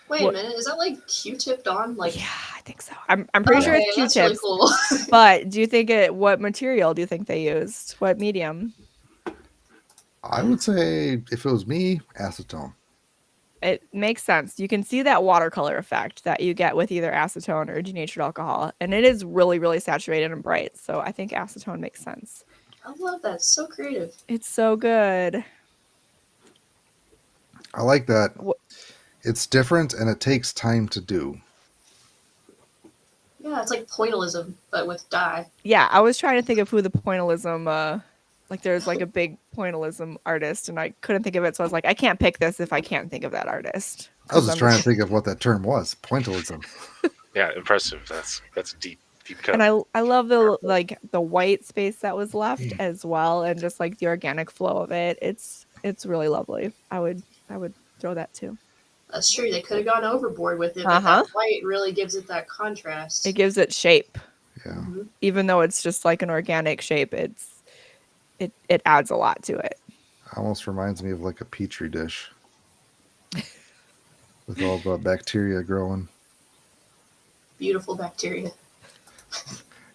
Wait What- a minute, is that like Q-tipped on? Like, Yeah, I think so. I'm pretty sure okay, it's that's really Q-tips. cool. But do you think what material do you think they used? What medium? I would say if it was me, acetone. It makes sense. You can see that watercolor effect that you get with either acetone or denatured alcohol, and it is really, really saturated and bright. So I think acetone makes sense. I love that. It's so creative. It's so good. I like that. Wh- It's different and it takes time to do. Yeah, it's like pointillism, but with dye. Yeah, I was trying to think of who the pointillism, like there's like a big pointillism artist, and I couldn't think of it. So I was like, I can't pick this if I can't think of that artist. I was just trying to think of what that term was. Pointillism. Yeah, impressive. That's deep cut. And I love the white space that was left as well, and just like the organic flow of it. It's really lovely. I would throw that too. That's true. They could have gone overboard with it, but Uh-huh. that white really gives it that contrast. It gives it shape, Yeah. Mhm. even though it's just like an organic shape. It adds a lot to it. Almost reminds me of like a petri dish with all the bacteria growing. Beautiful bacteria.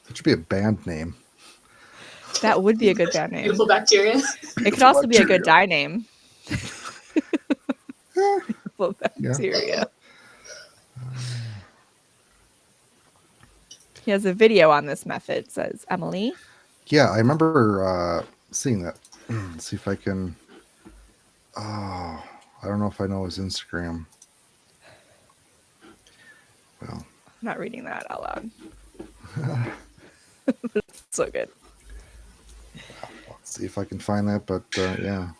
That should be a band name. That would be a good band name. Beautiful bacteria. It could also be a good dye name. Beautiful Yeah. bacteria. He has a video on this method, says Emily. Yeah, I remember seeing that. Let's see if I can. Oh, I don't know if I know his Instagram. Well, I'm not reading that out loud. So good. let's see if I can find that. But yeah,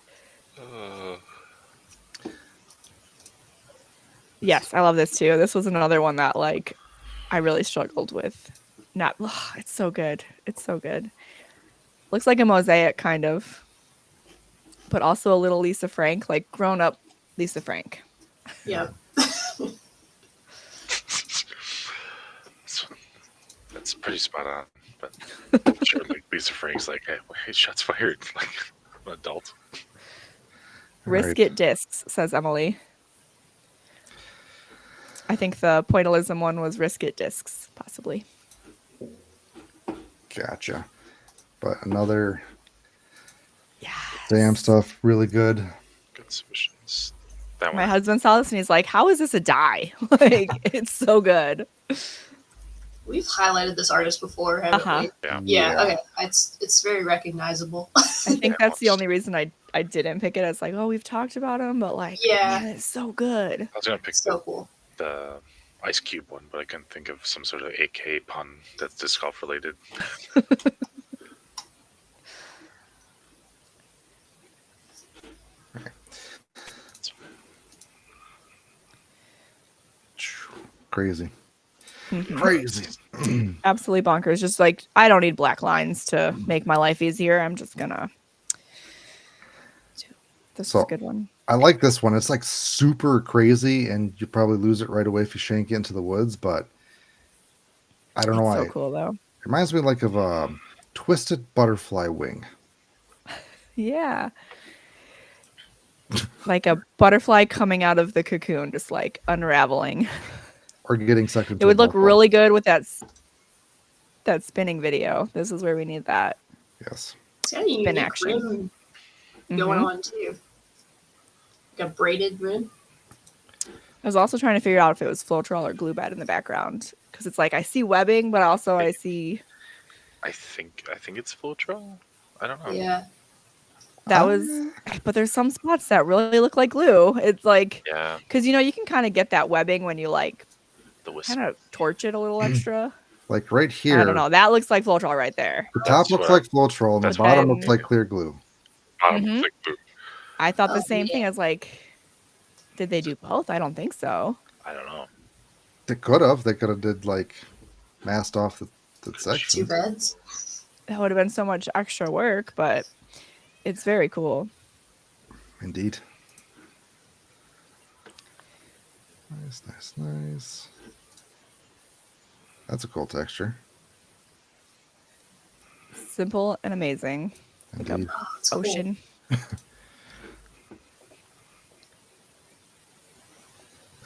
Yes, I love this too. This was another one that like I really struggled with. It's so good. It's so good. Looks like a mosaic kind of, but also a little Lisa Frank, like grown up Lisa Frank. Yeah. That's pretty spot on. But I'm sure like Lisa Frank's like, hey, shots fired. Like an adult. Risk it discs, says Emily. I think the pointillism one was risk it discs, possibly. gotcha. But another Yeah. damn stuff, really good. Good submissions. That My one. husband saw this and he's like, "How is this a dye? Like, it's so good." We've highlighted this artist before, haven't Uh-huh. we? Yeah. Yeah, okay. It's very recognizable. I think that's the only reason I didn't pick it. It's like, oh, we've talked about him, but like, Yeah. man, it's so good. I was gonna pick So cool. the Ice Cube one, but I couldn't think of some sort of AK pun that's disc golf related. Crazy. Mhm. Crazy. Absolutely bonkers. Just like, I don't need black lines to make my life easier. I'm just gonna. This is So- a good one. I like this one. It's like super crazy, and you probably lose it right away if you shank it into the woods. But I don't know why. So cool though. It reminds me like of a twisted butterfly wing. Yeah. Like a butterfly coming out of the cocoon, just like unraveling. Or getting sucked into It would a look bubble. really good with that spinning video. This is where we need that. Yes. It's got a unique action. rim going on too. Like a braided rim. I was also trying to figure out if it was Floetrol or glue bed in the background, because it's like I see webbing, but also I see I think it's Floetrol. I don't know. Yeah. that was. But there's some spots that really look like glue. It's like, Yeah, because you can kind of get that webbing when you like the wisp. kind of torch it a little extra. Like right here. I don't know. That looks like Floetrol right there. The top That's looks what- like Floetrol, and the that's bottom what- looks like clear glue. Bottom Mhm. like boot. I thought the Oh, same thing. yeah. I was like, did they do both? I don't think so. I don't know. They could have. They could have did like masked off the 2 section. beds. That would have been so much extra work, but it's very cool. Indeed. Nice, nice, nice. That's a cool texture. Simple and amazing. Like Indeed. Oh, it's cool. ocean.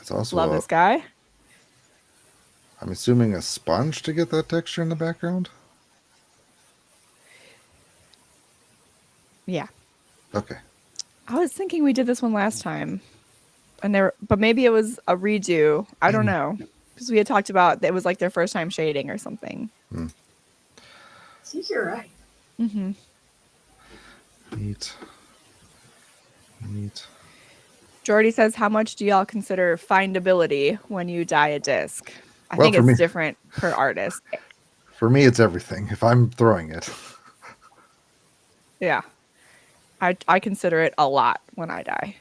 It's also Love this guy. I'm assuming a sponge to get that texture in the background. Yeah. Okay. I was thinking we did this one last time. But maybe it was a redo. I don't know. Because we had talked about it was like their first time shading or something. I think you're right. Mm-hmm. Neat. Neat. Jordy says, how much do y'all consider findability when you dye a disc? I Well, think for it's me- different per artist. For me, it's everything. If I'm throwing it. Yeah. I consider it a lot when I dye.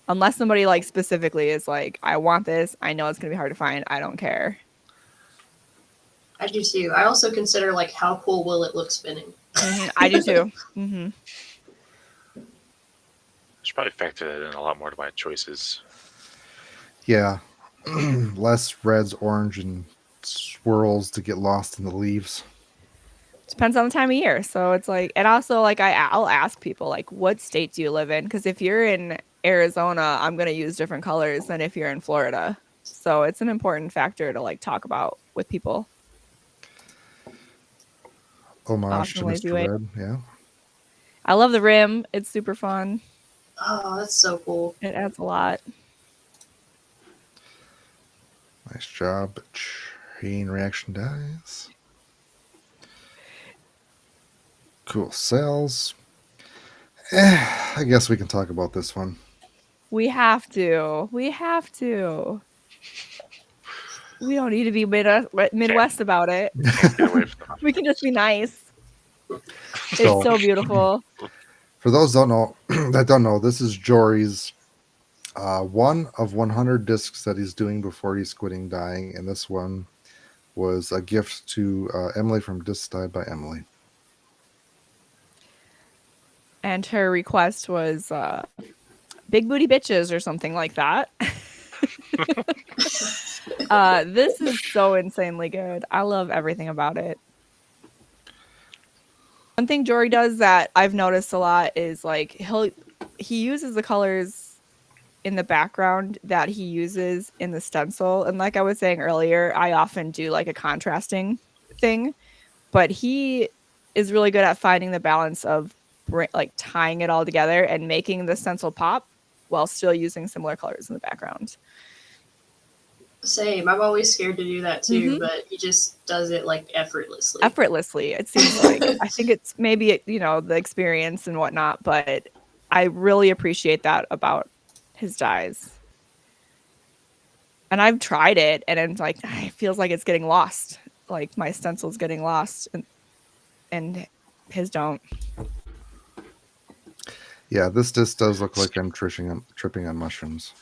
Unless somebody like specifically is like, I want this. I know it's going to be hard to find. I don't care. I do too. I also consider like how cool will it look spinning. Mhm, I do too. Mm-hmm. I should probably factor that in a lot more to my choices. Yeah. Less reds, orange, and swirls to get lost in the leaves. Depends on the time of year. So it's like, and also like I'll ask people like, what state do you live in? Because if you're in Arizona, I'm going to use different colors than if you're in Florida. So it's an important factor to like talk about with people. Homage Awesome to lazy Mr. way. Red. Yeah. I love the rim. It's super fun. Oh, that's so cool. It adds a lot. Nice job. Chain reaction dyes. Cool cells. I guess we can talk about this one. We have to. We have to. We don't need to be Midwest about it. Can't get away from them. We can just be nice. It's So- so beautiful. For those don't know that don't know, this is Jory's one of 100 discs that he's doing before he's quitting dyeing, and this one was a gift to Emily from Disc Dyed by Emily. And her request was big booty bitches or something like that. This is so insanely good. I love everything about it. One thing Jory does that I've noticed a lot is like he uses the colors in the background that he uses in the stencil. And like I was saying earlier, I often do like a contrasting thing, but he is really good at finding the balance of like tying it all together and making the stencil pop while still using similar colors in the background. Same. I'm always scared to do that too, Mhm. but he just does it like effortlessly. Effortlessly, it seems like. I think it's maybe, the experience and whatnot, but I really appreciate that about his dyes. And I've tried it and it's like, it feels like it's getting lost. Like my stencil's getting lost and his don't. Yeah, this disc does look like I'm tripping on mushrooms.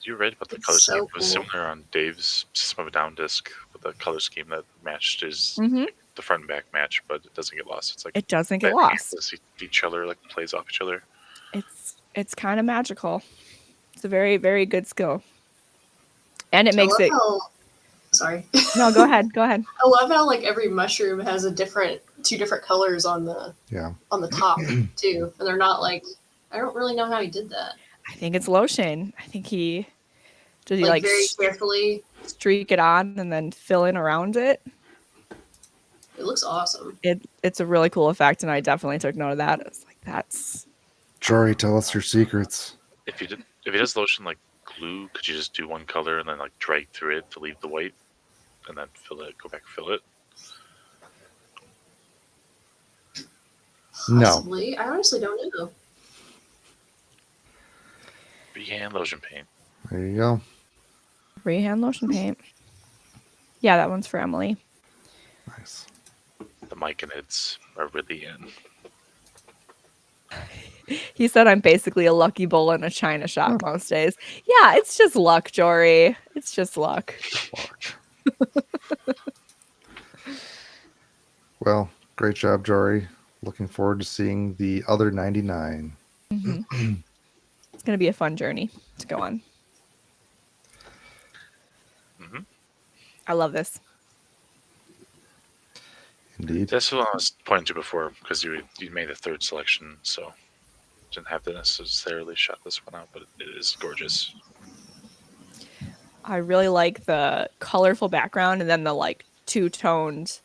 You read about the It's color so scheme was cool. similar on Dave's System of a Down disc with a color scheme that matched his Mm-hmm. the front and back match, but it doesn't get lost. It's like It doesn't get that lost. handless each other like plays off each other. It's kind of magical. It's a very, very good skill. And it I makes love it. how- sorry. No, go ahead. Go ahead. I love how like every mushroom has two different colors on the Yeah. top too, and they're not like. I don't really know how he did that. I think it's lotion. I think he like Very carefully. streak it on and then fill in around it. It looks awesome. It's a really cool effect, and I definitely took note of that. It's like that's Jory, tell us your secrets. If he does lotion like glue, could you just do one color and then like drag through it to leave the white, and then fill it, go back and fill it? No. Possibly. I honestly don't know. Freehand lotion paint. There you go. freehand lotion paint. Yeah, that one's for Emily. Nice. The mic and it's are really in. He said I'm basically a lucky bull in a china shop most days. Yeah, it's just luck, Jory. It's just luck. Well, great job, Jory. Looking forward to seeing the other 99. Mm-hmm. It's going to be a fun journey to go on. Mm-hmm. I love this. Indeed. That's what I was pointing to before, because you made the third selection, so didn't have to necessarily shut this one out, but it is gorgeous. I really like the colorful background and then the like two-toned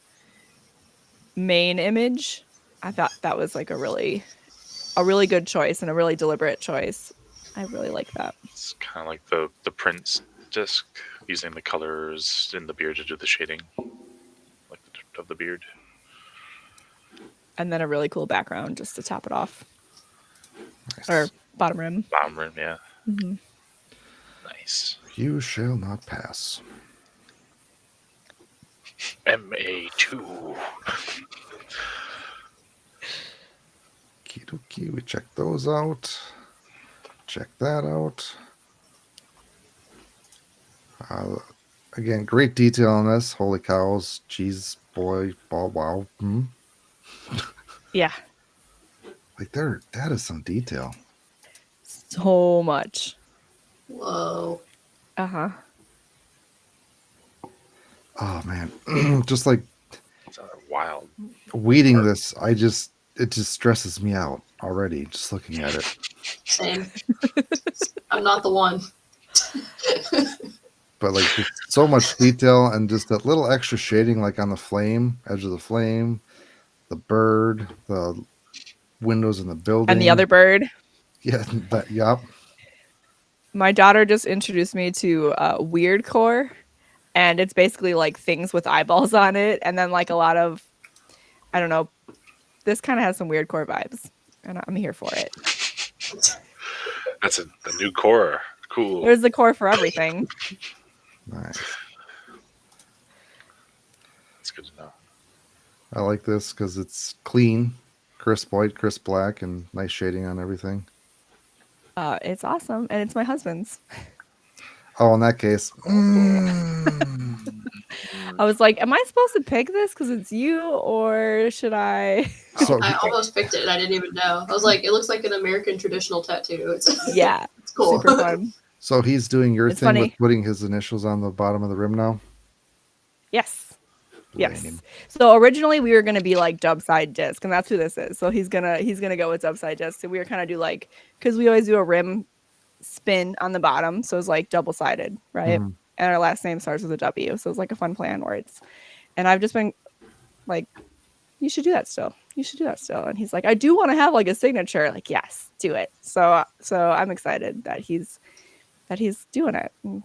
main image. I thought that was like a really good choice and a really deliberate choice. I really like that. It's kind of like the Prince disc, using the colors in the beard to do the shading, like of the beard. And then a really cool background just to top it off. Nice. Or bottom rim. Bottom rim, yeah. Mm-hmm. Nice. You shall not pass. MA2. Okie, we check those out. Check that out. Again, great detail on this. Holy cows. Jeez, boy, ball, wow. Yeah. Like that is some detail. So much. Whoa. Uh-huh. Oh man. Just like It's wild. weeding this, it just stresses me out already, just looking at it. Same. I'm not the one. But like just so much detail and just that little extra shading like on the flame, edge of the flame, the bird, the windows in the building. And the other bird. Yeah, that yup. My daughter just introduced me to weird core, and it's basically like things with eyeballs on it, and then like a lot of, I don't know, this kind of has some weird core vibes, and I'm here for it. That's the new core. Cool. There's the core for everything. Nice. That's good to know. I like this because it's clean, crisp white, crisp black, and nice shading on everything. It's awesome, and it's my husband's. Oh, in that case, I was like, am I supposed to pick this because it's you, or should I? So I almost picked it and I didn't even know. I was like, it looks like an American traditional tattoo. It's Yeah, it's cool. super fun. so he's doing your It's thing funny. with putting his initials on the bottom of the rim now. Yes. Yes. Lame. So originally we were gonna be like dub side disc, and that's who this is. So he's gonna go with dub side disc. So we were kind of do like, because we always do a rim spin on the bottom, so it's like double sided, right? Mhm. And our last name starts with a W, so it's like a fun plan where it's. And I've just been like, you should do that still. You should do that still. And he's like, I do want to have like a signature. Like, yes, do it. So I'm excited that he's doing it. And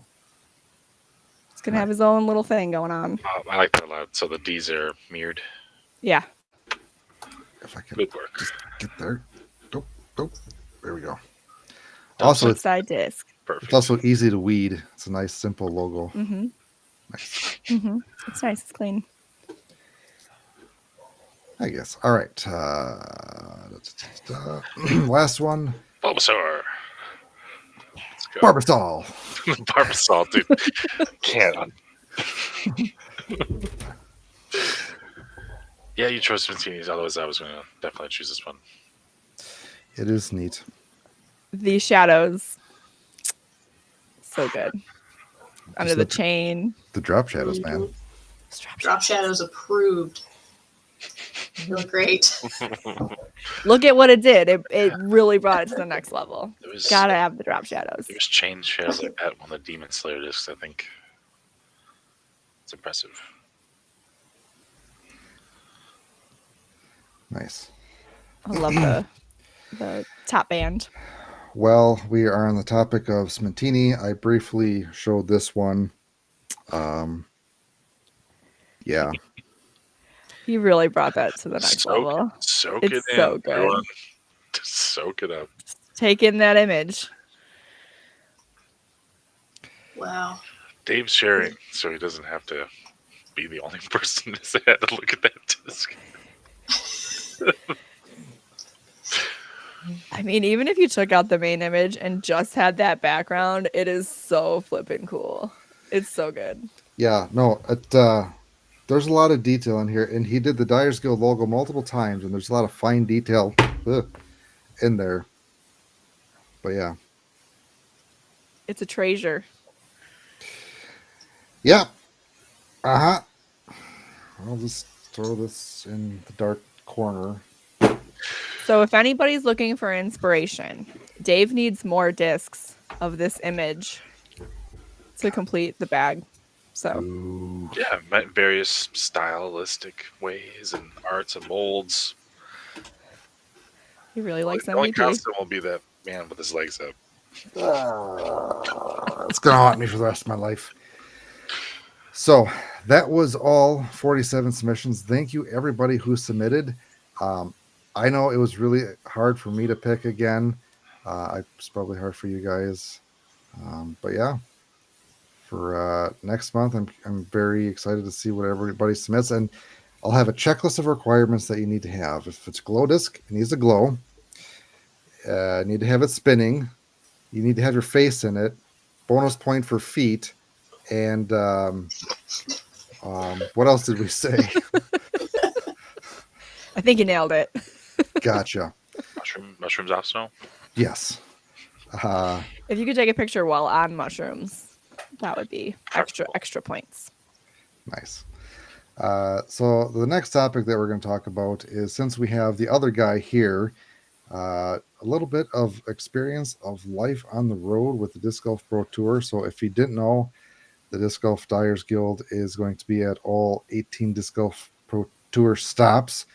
he's gonna have his own little thing going on. I like that a lot. So the D's are mirrored. Yeah. If I can Good work. just get there. Nope. There we go. Also, Dub side disc. Perfect. it's also easy to weed. It's a nice, simple logo. Mm-hmm. Nice. Mm-hmm. It's nice. It's clean. I guess. All right. Last one. Bulbasaur. Let's go. Barbasol. Barbasol, dude. Can't. Yeah, you chose Spintinis. Otherwise, I was going to definitely choose this one. It is neat. These shadows. So good. Under Just the look- chain. The drop shadows, man. Drop shadows approved. You look great. Look at what it did. It really brought it to the next level. There was, Gotta have the drop shadows. There was chain shadows like that on the Demon Slayer discs, I think. It's impressive. Nice. I love the top band. Well, we are on the topic of Smentini. I briefly showed this one. Yeah. He really brought that to the next Soak level. it It's in. so good. Everyone. Just soak it up. Take in that image. Wow. Dave's sharing, so he doesn't have to be the only person that's had to look at that disc. I mean, even if you took out the main image and just had that background, it is so flippin' cool. It's so good. Yeah, no, there's a lot of detail in here, and he did the Dyers Guild logo multiple times, and there's a lot of fine detail in there. But yeah, It's a treasure. yeah, uh huh. I'll just throw this in the dark corner. So if anybody's looking for inspiration, Dave needs more discs of this image to complete the bag. So Ooh. Yeah, various stylistic ways and arts and molds. he really likes The only MVP. constant will be that man with his legs up. It's gonna haunt me for the rest of my life. So that was all 47 submissions. Thank you everybody who submitted. I know it was really hard for me to pick again. It's probably hard for you guys. But yeah, for next month, I'm very excited to see what everybody submits, and I'll have a checklist of requirements that you need to have. If it's a glow disc, it needs to glow. You need to have it spinning. You need to have your face in it. Bonus point for feet. And what else did we say? I think you nailed it. Gotcha. Mushrooms optional. Yes. If you could take a picture while on mushrooms, that would be extra points. Nice. So the next topic that we're going to talk about is, since we have the other guy here, a little bit of experience of life on the road with the Disc Golf Pro Tour. So if you didn't know, the Disc Golf Dyers Guild is going to be at all 18 Disc Golf Pro Tour stops.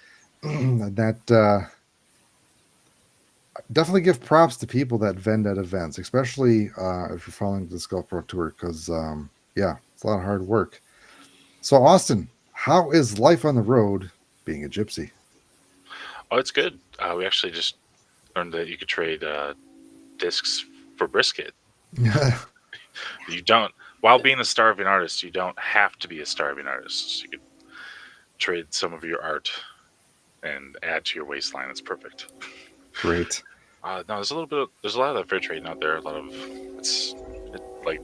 That definitely give props to people that vend at events, especially if you're following the Disc Golf Pro Tour, because yeah, it's a lot of hard work. So Austin, how is life on the road being a gypsy? Oh, it's good. We actually just learned that you could trade discs for brisket. You don't, while being a starving artist, you don't have to be a starving artist. You could trade some of your art and add to your waistline. It's perfect. Great. No, there's a lot of fair trading out there. Like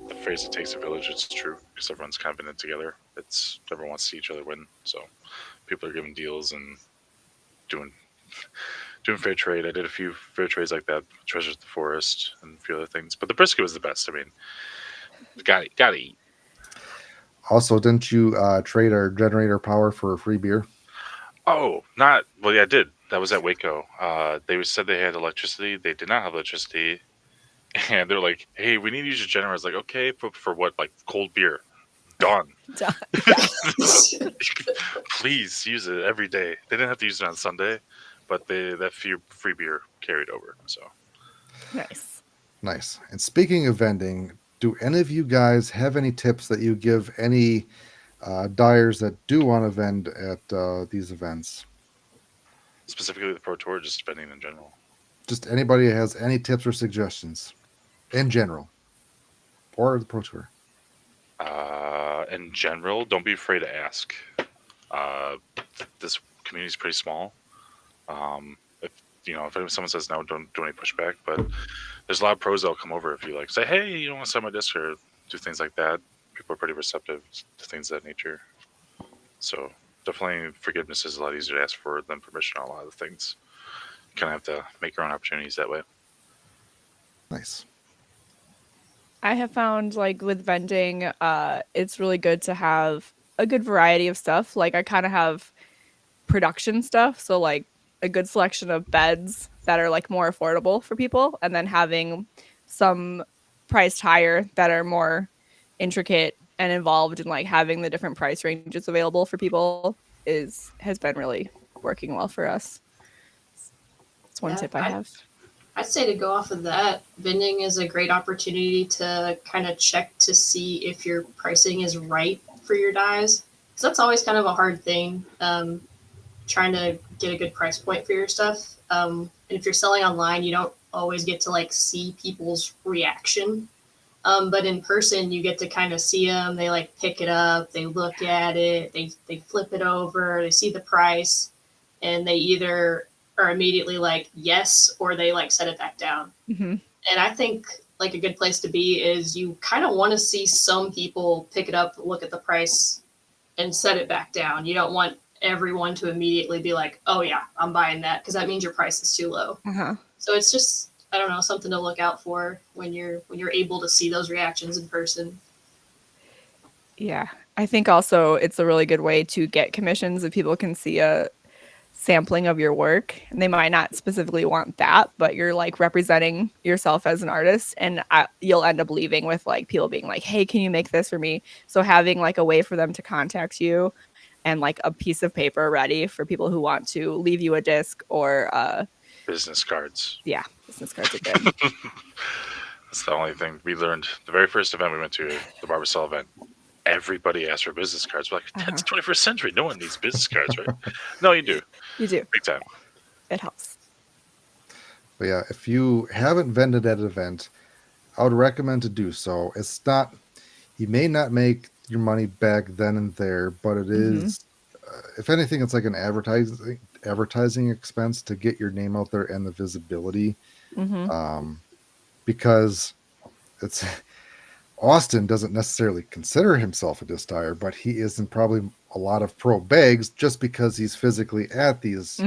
the phrase "it takes a village." It's true because everyone's kind of in it together. Everyone wants to see each other win, so people are giving deals and doing fair trade. I did a few fair trades like that, Treasures of the Forest and a few other things. But the brisket was the best. I mean, gotta eat. Also, didn't you trade our generator power for a free beer? Oh, not well. Yeah, I did. That was at Waco. They said they had electricity. They did not have electricity, and they're like, "Hey, we need to use your generator." I was like, "Okay, for what? Like cold beer? Done. Please use it every day." They didn't have to use it on Sunday, but that free beer carried over. So Nice. And speaking of vending, do any of you guys have any tips that you give any dyers that do want to vend at these events? Specifically the Pro Tour, just vending in general. Just anybody has any tips or suggestions in general, or the Pro Tour? In general, don't be afraid to ask. This community is pretty small. If someone says no, don't do any pushback. But there's a lot of pros that'll come over if you say, "Hey, you don't want to sell my disc," or do things like that. People are pretty receptive to things of that nature. So definitely, forgiveness is a lot easier to ask for than permission on a lot of things. You kind of have to make your own opportunities that way. Nice. I have found, like, with vending, it's really good to have a good variety of stuff. Like, I kind of have production stuff, so like a good selection of beds that are like more affordable for people, and then having some priced higher that are more intricate and involved in like having the different price ranges available for people has been really working well for us. It's one tip I have. I'd say to go off of that, vending is a great opportunity to kind of check to see if your pricing is right for your dyes. Because that's always kind of a hard thing, trying to get a good price point for your stuff. And if you're selling online, you don't always get to like see people's reaction. But in person, you get to kind of see them. They like pick it up, they look at it, they flip it over, they see the price, and they either are immediately like yes, or they like set it back down. Mm-hmm. And I think like a good place to be is you kind of want to see some people pick it up, look at the price, and set it back down. You don't want everyone to immediately be like, oh yeah, I'm buying that, because that means your price is too low. Uh-huh. So it's just, I don't know, something to look out for when you're able to see those reactions in person. Yeah. I think also it's a really good way to get commissions if people can see a sampling of your work, and they might not specifically want that, but you're like representing yourself as an artist, and you'll end up leaving with like people being like, hey, can you make this for me? So having like a way for them to contact you and like a piece of paper ready for people who want to leave you a disc or Business cards. yeah, business cards are good. That's the only thing we learned. The very first event we went to, the Barbasol event, everybody asked for business cards. We're like, that's 21st century. No one needs business cards, right? No, you do. You do. Big time. It helps. But yeah, if you haven't vended at an event, I would recommend to do so. It's not, you may not make your money back then and there, but it is, if anything, it's like an advertising expense to get your name out there and the visibility. Because it's Austin doesn't necessarily consider himself a disc dyer, but he is in probably a lot of pro bags just because he's physically at these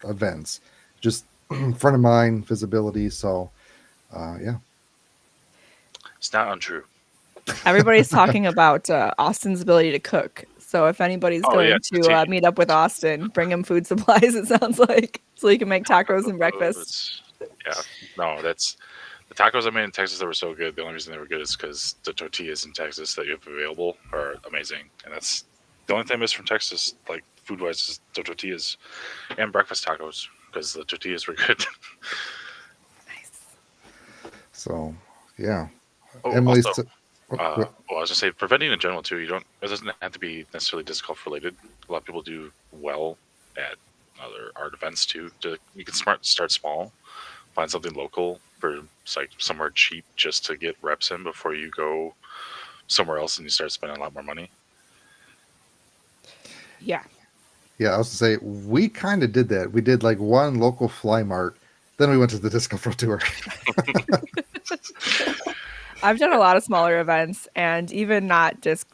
events. Just front of mind visibility. So, yeah. It's not untrue. Everybody's talking about Austin's ability to cook. So if anybody's going to meet up with Austin, bring him food supplies, it sounds like, so he can make tacos and breakfast. Yeah. No, that's... The tacos I made in Texas that were so good, the only reason they were good is because the tortillas in Texas that you have available are amazing. And that's the only thing I miss from Texas, like food-wise, is the tortillas and breakfast tacos, because the tortillas were good. Nice. So, yeah. Oh, Emily's also, I was going to say, for vending in general, too, it doesn't have to be necessarily disc golf related. A lot of people do well at other art events, too. You can start small, find something local for like somewhere cheap just to get reps in before you go somewhere else and you start spending a lot more money. Yeah. Yeah, I was to say, we kind of did that. We did like one local fly mart, then we went to the Disc Golf Pro Tour. I've done a lot of smaller events, and even not disc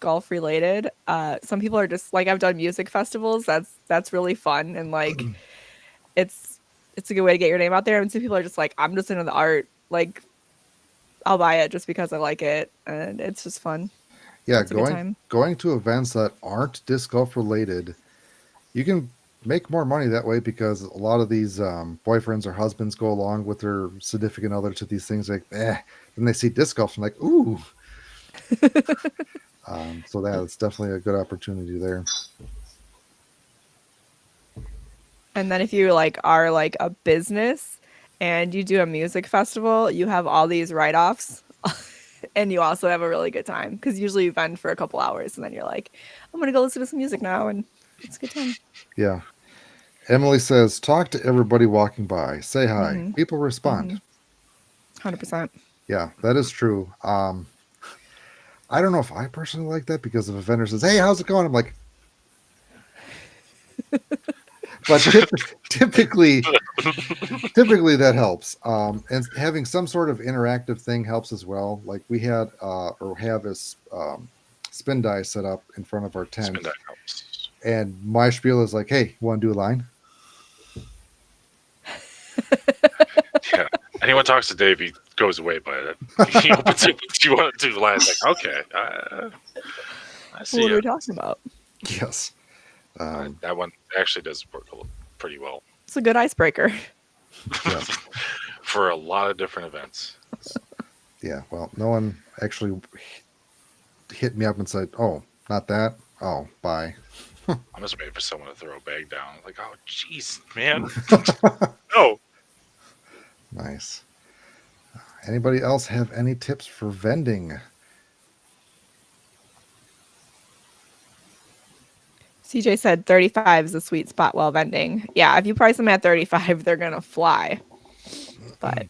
golf related. Some people are just like, I've done music festivals. That's really fun, and like it's a good way to get your name out there. And some people are just like, I'm just into the art. Like, I'll buy it just because I like it, and it's just fun. Yeah, going to events that aren't disc golf related, you can make more money that way, because a lot of these boyfriends or husbands go along with their significant other to these things like, then they see disc golf and like, ooh. So that's definitely a good opportunity there. And then if you like are like a business and you do a music festival, you have all these write-offs. And you also have a really good time, because usually you vend for a couple hours and then you're like, I'm going to go listen to some music now, and it's a good time. Yeah. Emily says, talk to everybody walking by. Say hi. People respond. 100%. Yeah, that is true. I don't know if I personally like that, because if a vendor says, hey, how's it going? I'm like, but typically that helps. And having some sort of interactive thing helps as well. Like we had or have a spin die set up in front of our tent. Spin die helps. And my spiel is like, hey, you want to do a line? Yeah. Anyone talks to Dave, he goes away by it. He opens it. You want to do the line? Like, okay. I see. What are we talking about? Yes. That one actually does work pretty well. It's a good icebreaker. Yeah. For a lot of different events. Yeah. Well, no one actually hit me up and said, oh, not that. Oh, bye. I'm just waiting for someone to throw a bag down. Like, oh, jeez, man. No. Nice. Anybody else have any tips for vending? CJ said 35 is a sweet spot while vending. Yeah, if you price them at 35, they're going to fly. But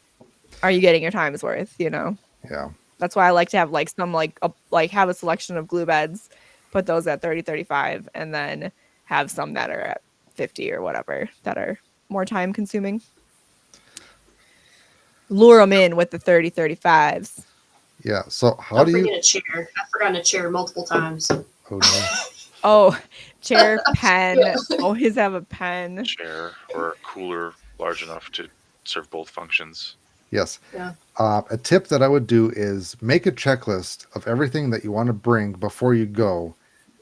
are you getting your time's worth, you know? Yeah. That's why I like to have like some have a selection of glue beds, put those at 30, 35, and then have some that are at 50 or whatever that are more time consuming. Lure them in with the 30-35s. Yeah. So how Don't do you? forget a chair. I've forgotten a chair multiple times. Oh no. Oh, chair, pen. Yeah. Always have a pen. Chair or a cooler large enough to serve both functions. Yes. Yeah. A tip that I would do is make a checklist of everything that you want to bring before you go,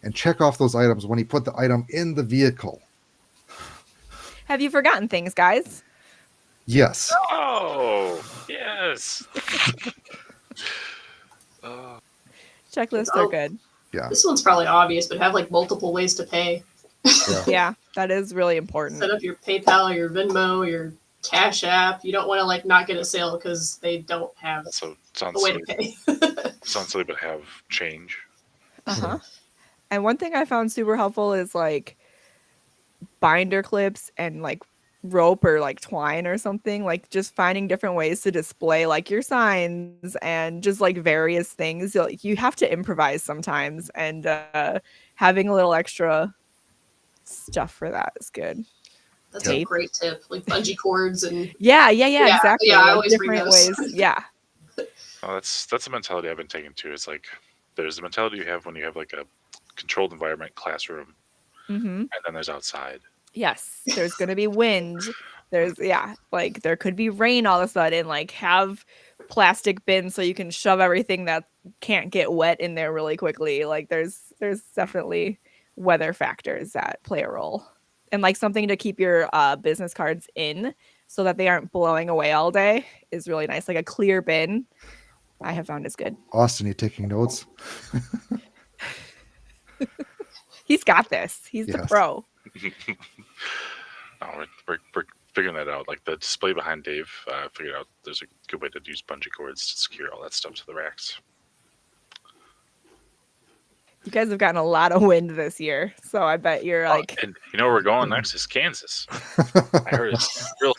and check off those items when you put the item in the vehicle. Have you forgotten things, guys? Yes. Oh, yes. Oh, Checklists are good. Yeah. This one's probably obvious, but have like multiple ways to pay. Yeah. Yeah, that is really important. Set up your PayPal, your Venmo, your Cash App. You don't want to like not get a sale because they don't have so a sounds way silly, to pay. sounds silly, but have change. Uh-huh. And one thing I found super helpful is like binder clips and like rope or like twine or something, like just finding different ways to display like your signs and just like various things. Like you have to improvise sometimes, and having a little extra stuff for that is good. That's Yeah. a great tip. Like bungee cords and Yeah, Yeah, exactly. yeah, I Like always bring different those. ways. Yeah. Oh, that's a mentality I've been taking too. It's like there's the mentality you have when you have like a controlled environment classroom, Mm-hmm. and then there's outside. Yes, there's gonna be wind. There's like there could be rain all of a sudden. Like have plastic bins so you can shove everything that can't get wet in there really quickly. Like there's definitely weather factors that play a role. And like something to keep your business cards in so that they aren't blowing away all day is really nice. Like a clear bin, I have found is good. Austin, you taking notes? He's got this. He's the Yes. pro. Oh, we're figuring that out. Like the display behind Dave, figured out there's a good way to use bungee cords to secure all that stuff to the racks. You guys have gotten a lot of wind this year, so I bet you're like, And you know where we're going next is Kansas. I heard it's real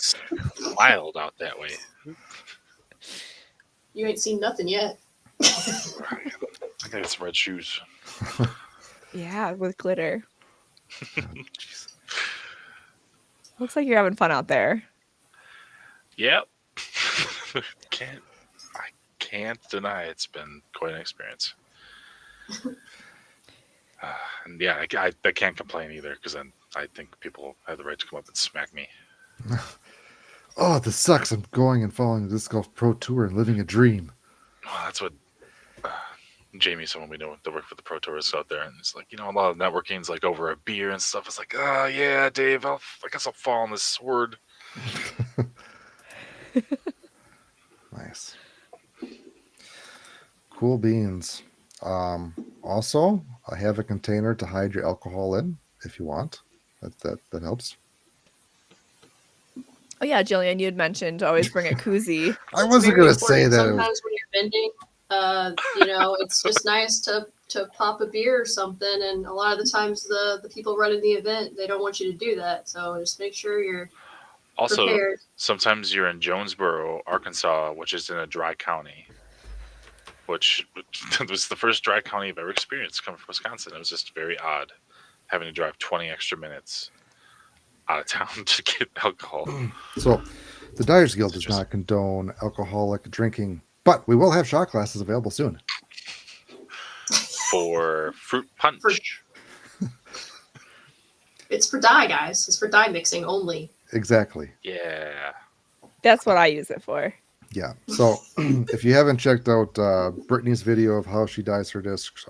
wild out that way. you ain't seen nothing yet. I got some red shoes. yeah, with glitter. Looks like you're having fun out there. Yep. I can't deny it's been quite an experience. And yeah, I can't complain either because then I think people have the right to come up and smack me. Oh, this sucks. I'm going and following the Disc Golf Pro Tour and living a dream. Well, that's what Jamie, someone we know that work for the Pro Tours out there, and it's like, a lot of networking's like over a beer and stuff. It's like, oh yeah, Dave, I guess I'll fall on this sword. Nice. Cool beans. Also, I have a container to hide your alcohol in if you want. That helps. Oh yeah, Jillian, you had mentioned to always bring a koozie. I wasn't Very going to say important. that. Sometimes when you're vending, it's just nice to pop a beer or something. And a lot of the times the people running the event, they don't want you to do that. So just make sure you're Also, prepared. sometimes you're in Jonesboro, Arkansas, which is in a dry county, which was the first dry county I've ever experienced coming from Wisconsin. It was just very odd having to drive 20 extra minutes out of town to get alcohol. So, the Dyers Guild does not condone alcoholic drinking, but we will have shot glasses available soon. For fruit punch. It's for dye, guys. It's for dye mixing only. Exactly. Yeah. That's what I use it for. Yeah. So, if you haven't checked out Brittany's video of how she dyes her discs,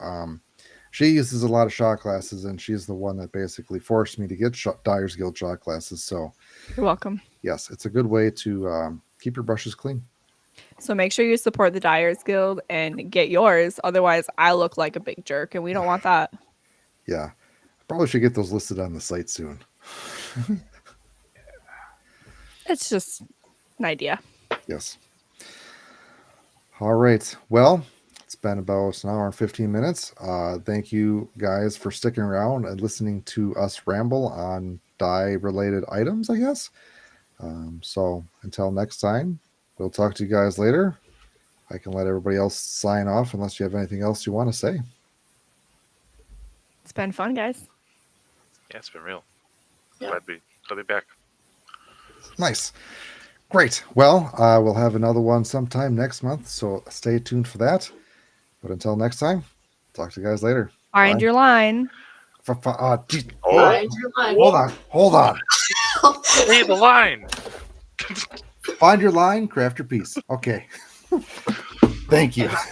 she uses a lot of shot glasses, and she's the one that basically forced me to get Dyers Guild shot glasses. So, You're welcome. yes, it's a good way to keep your brushes clean. So make sure you support the Dyers Guild and get yours. Otherwise, I look like a big jerk, and we don't want that. Yeah. Probably should get those listed on the site soon. It's just an idea. Yes. All right. Well, it's been about an hour and 15 minutes. Thank you guys for sticking around and listening to us ramble on dye-related items, I guess. So until next time, we'll talk to you guys later. I can let everybody else sign off unless you have anything else you want to say. It's been fun, guys. Yeah, it's been real. Yeah. Glad to be back. Nice. Great. Well, we'll have another one sometime next month, so stay tuned for that. But until next time, talk to you guys later. Find Bye. your line. Geez, Oh, Find your line. hold on. hey, the line. Find your line, craft your piece. Okay. Thank you.